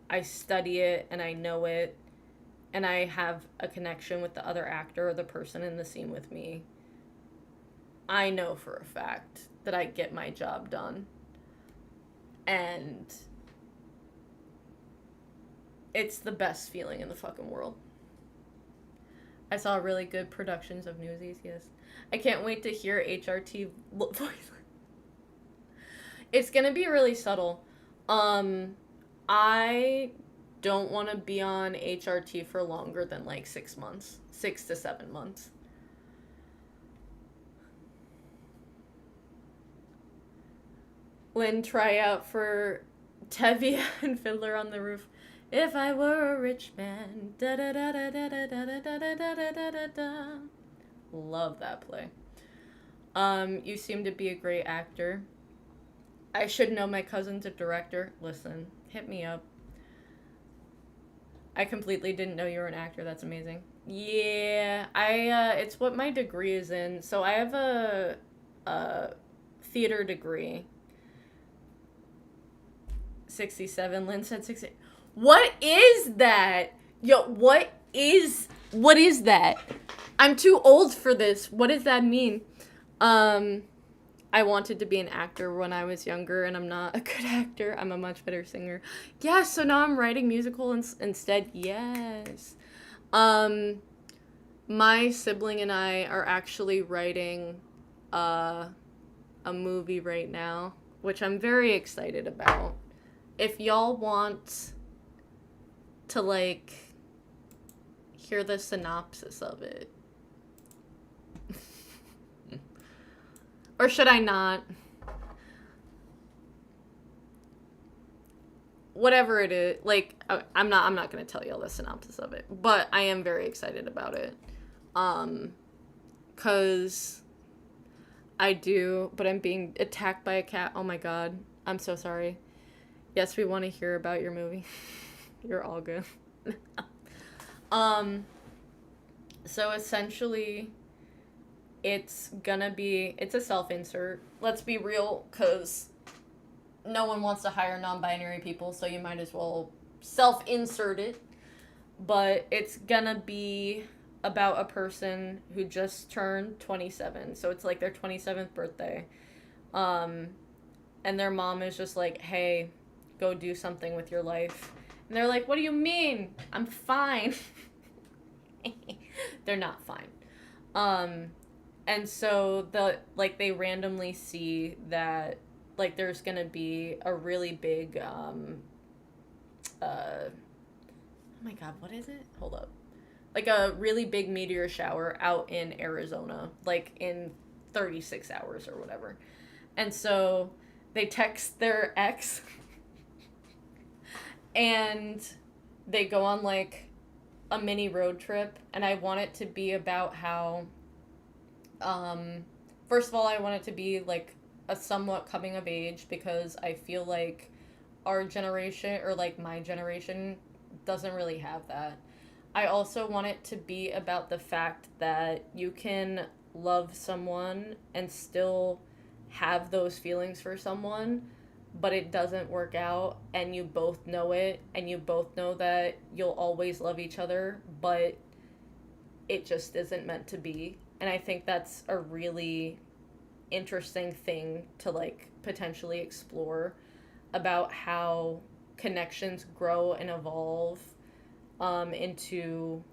I study it and I know it and I have a connection with the other actor or the person in the scene with me, I know for a fact that I get my job done. And it's the best feeling in the fucking world. I saw really good productions of Newsies, yes. I can't wait to hear HRT voice. It's gonna be really subtle. I don't want to be on HRT for longer than like 6 months. 6 to 7 months. Lynn, try out for Tevye and Fiddler on the Roof. If I were a rich man. Da da da da da da da da da da da da da. Love that play. You seem to be a great actor. I should know my cousin's a director. Listen, hit me up. I completely didn't know you were an actor. That's amazing. Yeah, it's what my degree is in. So I have a theater degree. 67. Lynn said 60. What is that? Yo, what is that? I'm too old for this. What does that mean? I wanted to be an actor when I was younger, and I'm not a good actor. I'm a much better singer. Yeah, so now I'm writing musical instead. Yes. My sibling and I are actually writing a movie right now, which I'm very excited about. If y'all want to, like, hear the synopsis of it. Or should I not? Whatever it is, like, I'm not gonna tell y'all the synopsis of it, but I am very excited about it. 'Cause I do, but I'm being attacked by a cat. Oh my god. I'm so sorry. Yes, we want to hear about your movie. You're all good. So essentially, it's a self-insert. Let's be real, because no one wants to hire non-binary people, so you might as well self-insert it. But it's gonna be about a person who just turned 27, so it's like their 27th birthday. And their mom is just like, hey, go do something with your life. And they're like, what do you mean? I'm fine. They're not fine. And so they randomly see that, like, there's gonna be a really big, oh my god, what is it? Hold up. Like a really big meteor shower out in Arizona, like in 36 hours or whatever. And so they text their ex and they go on like a mini road trip, and I want it to be about how, first of all, I want it to be like a somewhat coming of age, because I feel like our generation, or like my generation, doesn't really have that. I also want it to be about the fact that you can love someone and still have those feelings for someone, but it doesn't work out, and you both know it, and you both know that you'll always love each other, but it just isn't meant to be. And I think that's a really interesting thing to, like, potentially explore about how connections grow and evolve into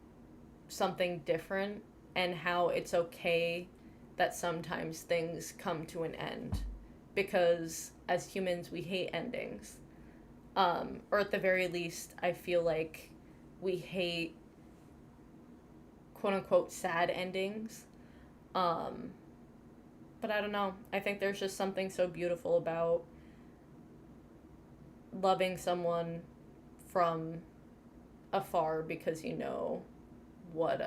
something different, and how it's okay that sometimes things come to an end, because as humans we hate endings, or at the very least I feel like we hate quote-unquote sad endings, but I don't know, I think there's just something so beautiful about loving someone from afar, because you know what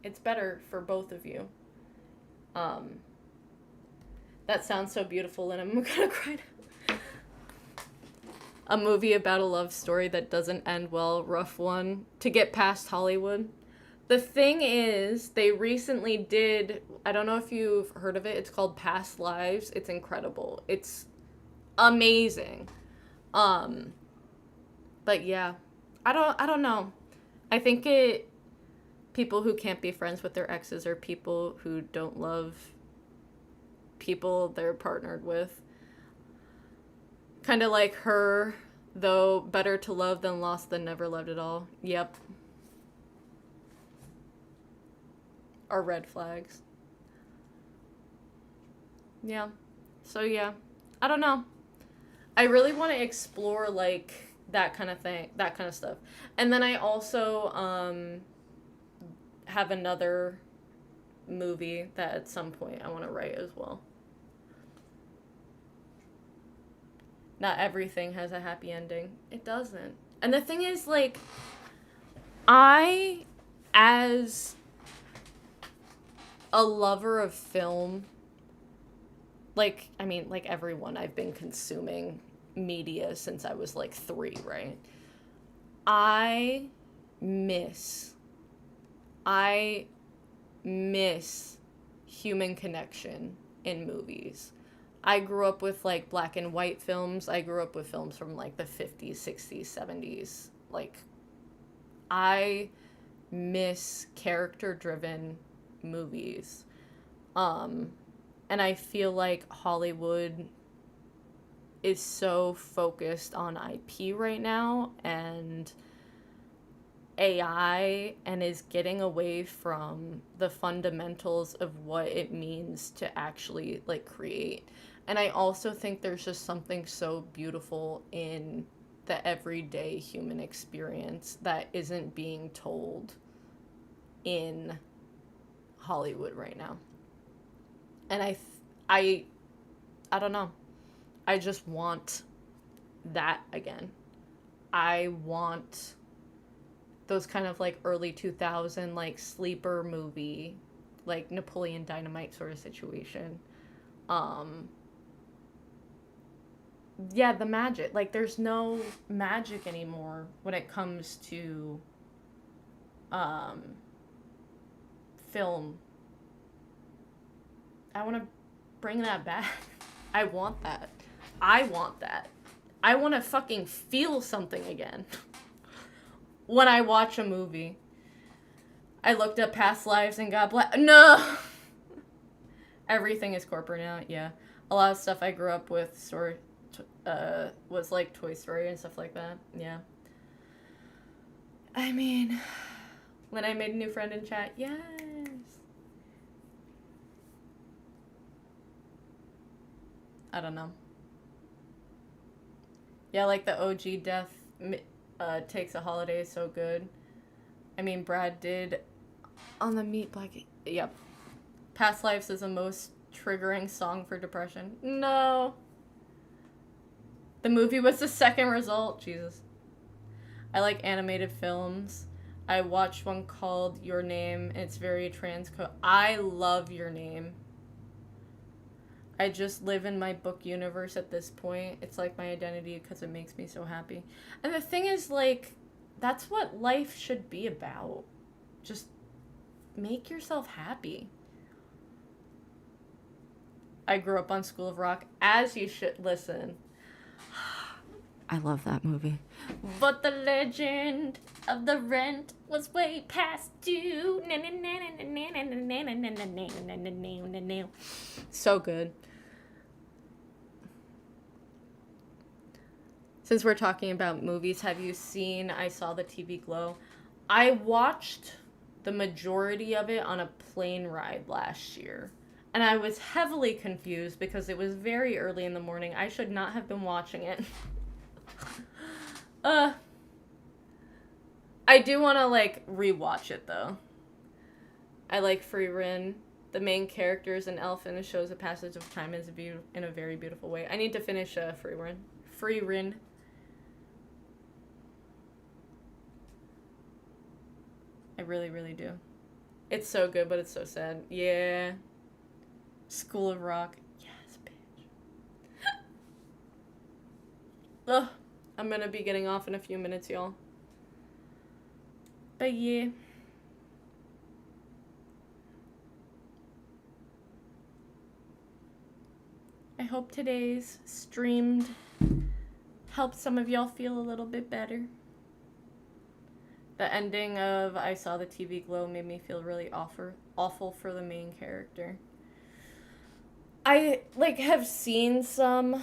it's better for both of you. That sounds so beautiful, and I'm gonna cry now. A movie about a love story that doesn't end well, rough one, to get past Hollywood. The thing is, they recently did, I don't know if you've heard of it, it's called Past Lives. It's incredible. It's amazing. But yeah, I don't know. I think people who can't be friends with their exes are people who don't love people they're partnered with. Kind of like her, though better to love than lost than never loved at all. Yep. Are red flags. Yeah. So yeah. I don't know. I really want to explore like that kind of thing, that kind of stuff. And then I also have another movie that at some point I want to write as well. Not everything has a happy ending. It doesn't. And the thing is, like, as a lover of film, like, I mean, like everyone, I've been consuming media since I was like 3, right? I miss human connection in movies. I grew up with like black and white films. I grew up with films from like the 50s, 60s, 70s. Like, I miss character-driven movies. And I feel like Hollywood is so focused on IP right now and AI, and is getting away from the fundamentals of what it means to actually like create. And I also think there's just something so beautiful in the everyday human experience that isn't being told in Hollywood right now. And I don't know. I just want that again. I want those kind of like early 2000 like sleeper movie, like Napoleon Dynamite sort of situation. Yeah, the magic. Like, there's no magic anymore when it comes to film. I want to bring that back. I want that. I want that. I want to fucking feel something again when I watch a movie. I looked up Past Lives and got No! Everything is corporate now, yeah. A lot of stuff I grew up with was like Toy Story and stuff like that, yeah. I mean, when I made a new friend in chat, yes. I don't know. Yeah, like the OG Death Takes a Holiday is so good. I mean, Brad did on the Meat Blanket. Yep. Past Lives is the most triggering song for depression. No. The movie was the second result. Jesus. I like animated films. I watched one called Your Name. It's very I love Your Name. I just live in my book universe at this point. It's like my identity because it makes me so happy. And the thing is, like, that's what life should be about. Just make yourself happy. I grew up on School of Rock, as you should. Listen. I love that movie. But the legend of the rent was way past due. So good. Since we're talking about movies, have you seen I Saw the TV Glow? I watched the majority of it on a plane ride last year. And I was heavily confused because it was very early in the morning. I should not have been watching it. I do want to, like, rewatch it, though. I like Free Rin. The main character is an elf and it shows a passage of time in a very beautiful way. I need to finish Free Rin. Free Rin. I really, really do. It's so good, but it's so sad. Yeah. School of Rock. Yes, bitch. Ugh. I'm gonna be getting off in a few minutes, y'all. But yeah. I hope today's streamed helped some of y'all feel a little bit better. The ending of I Saw the TV Glow made me feel really awful for the main character. I, like, have seen some,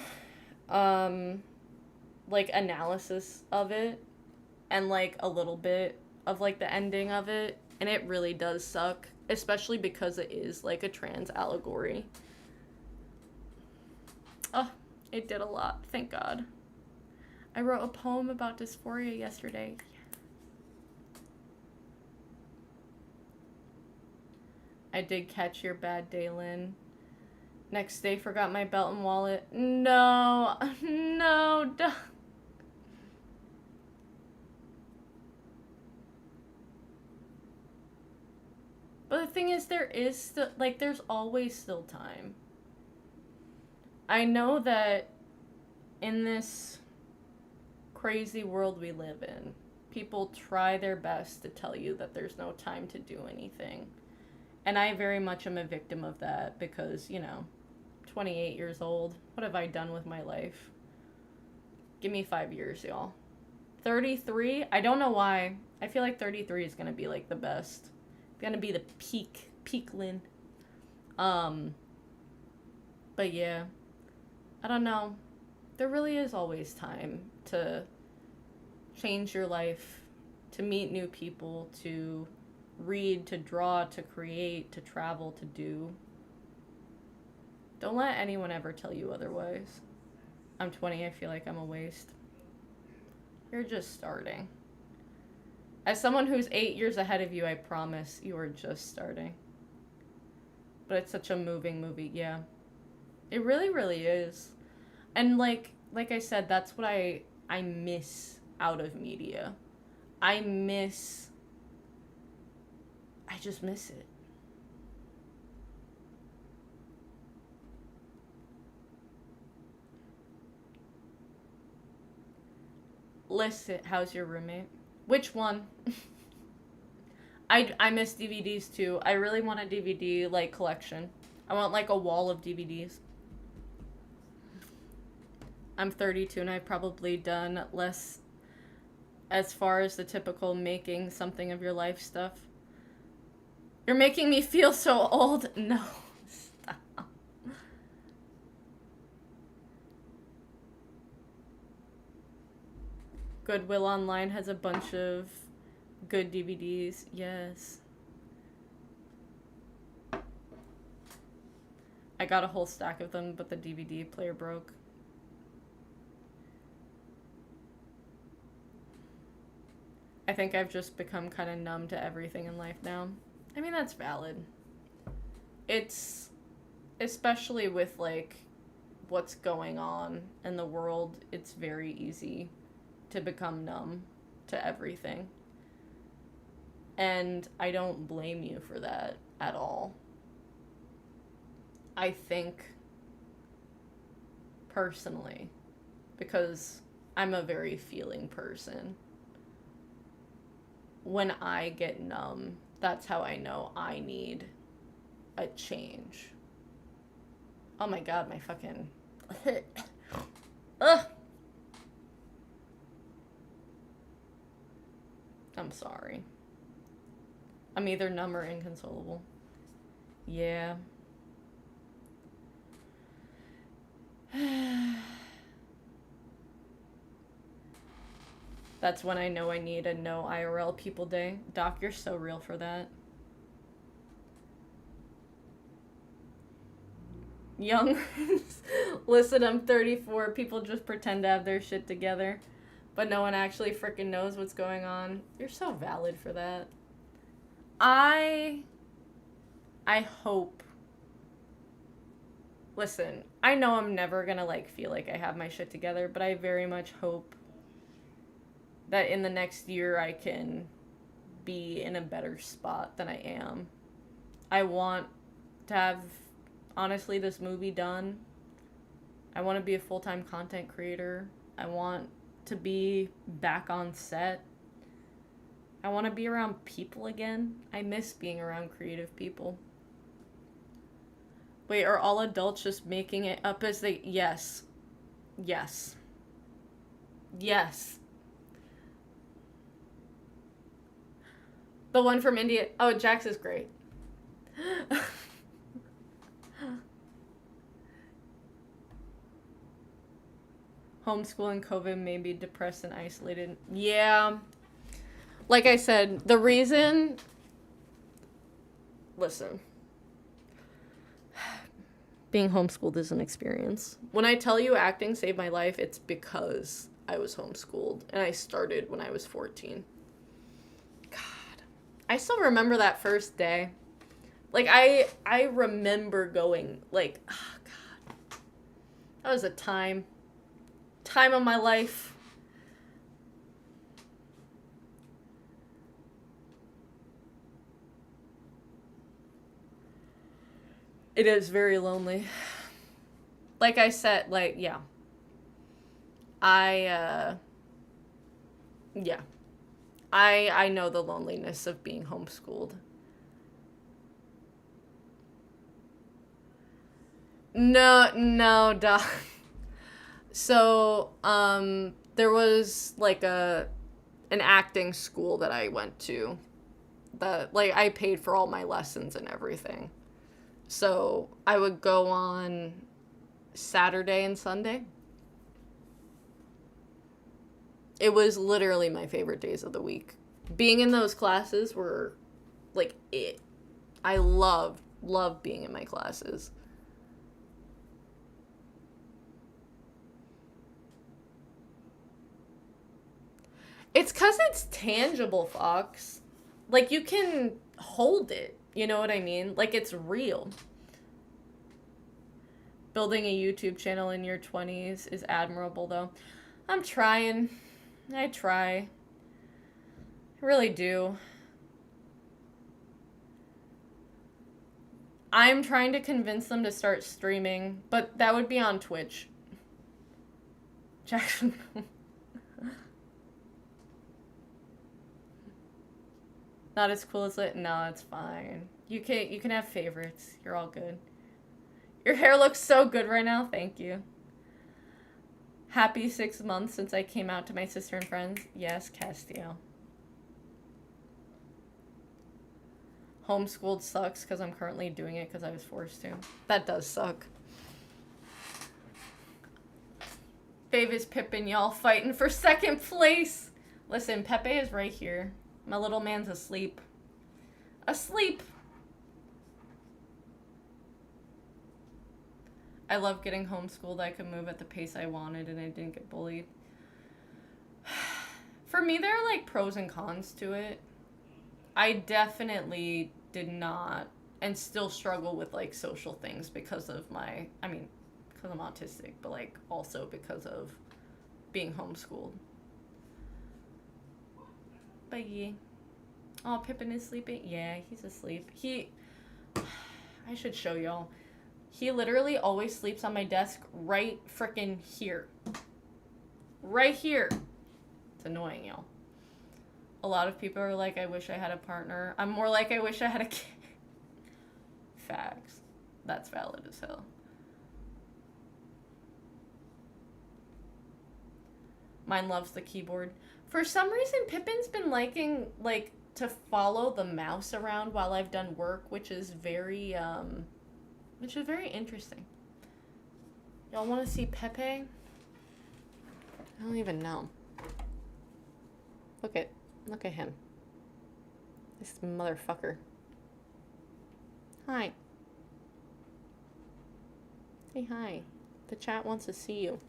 like, analysis of it, and, like, a little bit of, like, the ending of it, and it really does suck, especially because it is, like, a trans allegory. Oh, it did a lot, thank God. I wrote a poem about dysphoria yesterday. I did catch your bad day, Lynn. Next day, forgot my belt and wallet. No, don't. But the thing is, there is still, like, there's always still time. I know that in this crazy world we live in, people try their best to tell you that there's no time to do anything. And I very much am a victim of that because, 28 years old. What have I done with my life? Give me 5 years, y'all. 33? I don't know why. I feel like 33 is going to be, like, the best. Going to be the peak Lynn. But yeah. I don't know. There really is always time to change your life, to meet new people, to read, to draw, to create, to travel, to do. Don't let anyone ever tell you otherwise. I'm 20, I feel like I'm a waste. You're just starting. As someone who's 8 years ahead of you, I promise you are just starting. But it's such a moving movie, yeah. It really, really is. And like I said, that's what I miss out of media. I just miss it. Listen, how's your roommate? Which one? I miss DVDs too. I really want a DVD, like, collection. I want, like, a wall of DVDs. I'm 32 and I've probably done less as far as the typical making something of your life stuff. You're making me feel so old. No, stop. Goodwill Online has a bunch of good DVDs. Yes. I got a whole stack of them, but the DVD player broke. I think I've just become kind of numb to everything in life now. I mean, that's valid. It's, especially with, like, what's going on in the world, it's very easy to become numb to everything. And I don't blame you for that at all. I think, personally, because I'm a very feeling person, when I get numb, that's how I know I need a change. Oh my god, my fucking... Ugh! I'm sorry. I'm either numb or inconsolable. Yeah. That's when I know I need a no IRL people day. Doc, you're so real for that. Young. Listen, I'm 34. People just pretend to have their shit together. But no one actually freaking knows what's going on. You're so valid for that. I hope. Listen, I know I'm never gonna, like, feel like I have my shit together, but I very much hope that in the next year I can be in a better spot than I am. I want to have, honestly, this movie done. I want to be a full-time content creator. I want to be back on set. I want to be around people again. I miss being around creative people. Wait, are all adults just making it up as they... Yes. Yes. Yes. The one from India... Oh, Jax is great. Homeschooling, COVID made me depressed and isolated. Yeah. Like I said, the reason... Listen. Being homeschooled is an experience. When I tell you acting saved my life, it's because I was homeschooled. And I started when I was 14. God. I still remember that first day. Like, I remember going, like, oh, God. That was a time of my life. It is very lonely. Like I said, like, yeah. I know the loneliness of being homeschooled. No, Doc. So, there was, like, an acting school that I went to. That, like, I paid for all my lessons and everything. So, I would go on Saturday and Sunday. It was literally my favorite days of the week. Being in those classes were, like, it. I loved being in my classes. It's 'cause it's tangible, Fox. Like, you can hold it. You know what I mean? Like, it's real. Building a YouTube channel in your 20s is admirable, though. I'm trying. I try. I really do. I'm trying to convince them to start streaming, but that would be on Twitch. Jackson. Not as cool as it. No, it's fine. You can have favorites. You're all good. Your hair looks so good right now. Thank you. Happy 6 months since I came out to my sister and friends. Yes, Castile. Homeschooled sucks because I'm currently doing it because I was forced to. That does suck. Fave is Pippin, y'all fighting for second place. Listen, Pepe is right here. My little man's asleep. Asleep! I love getting homeschooled. I could move at the pace I wanted and I didn't get bullied. For me, there are, like, pros and cons to it. I definitely did not and still struggle with, like, social things because of my... I mean, because I'm autistic, but, like, also because of being homeschooled. But yeah. Oh, Pippin is sleeping? Yeah, he's asleep. I should show y'all. He literally always sleeps on my desk right frickin' here. Right here. It's annoying, y'all. A lot of people are like, I wish I had a partner. I'm more like, I wish I had a kid. Facts. That's valid as hell. Mine loves the keyboard. For some reason, Pippin's been liking, like, to follow the mouse around while I've done work, which is very interesting. Y'all want to see Pepe? I don't even know. Look at him. This motherfucker. Hi. Say hi. The chat wants to see you.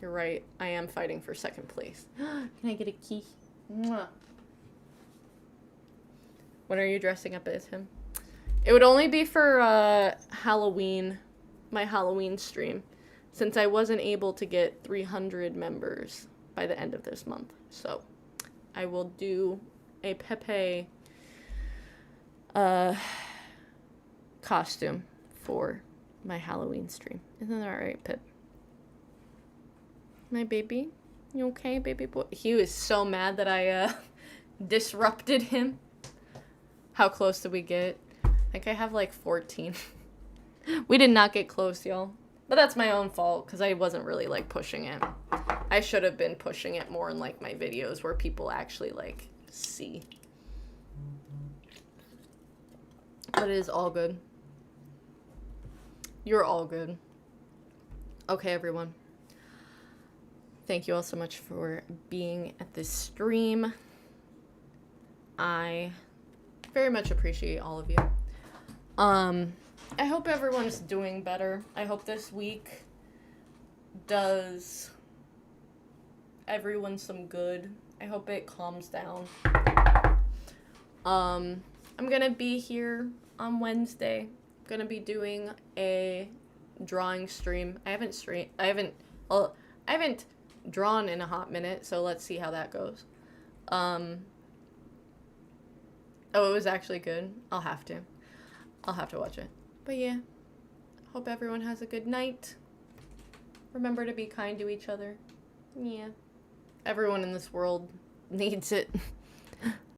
You're right. I am fighting for second place. Can I get a key? Mwah. When are you dressing up as him? It would only be for Halloween, my Halloween stream, since I wasn't able to get 300 members by the end of this month. So I will do a Pepe costume for my Halloween stream. Isn't that right, Pip? My baby? You okay, baby boy? He was so mad that I, disrupted him. How close did we get? I think I have like 14. We did not get close, y'all. But that's my own fault, because I wasn't really, like, pushing it. I should have been pushing it more in, like, my videos where people actually, like, see. But it is all good. You're all good. Okay, everyone. Thank you all so much for being at this stream. I very much appreciate all of you. I hope everyone's doing better. I hope this week does everyone some good. I hope it calms down. I'm gonna be here on Wednesday. I'm gonna be doing a drawing stream. I haven't drawn in a hot minute, so let's see how that goes. Oh, it was actually good. I'll have to watch it. But yeah, hope everyone has a good night. Remember to be kind to each other. Yeah. Everyone in this world needs it.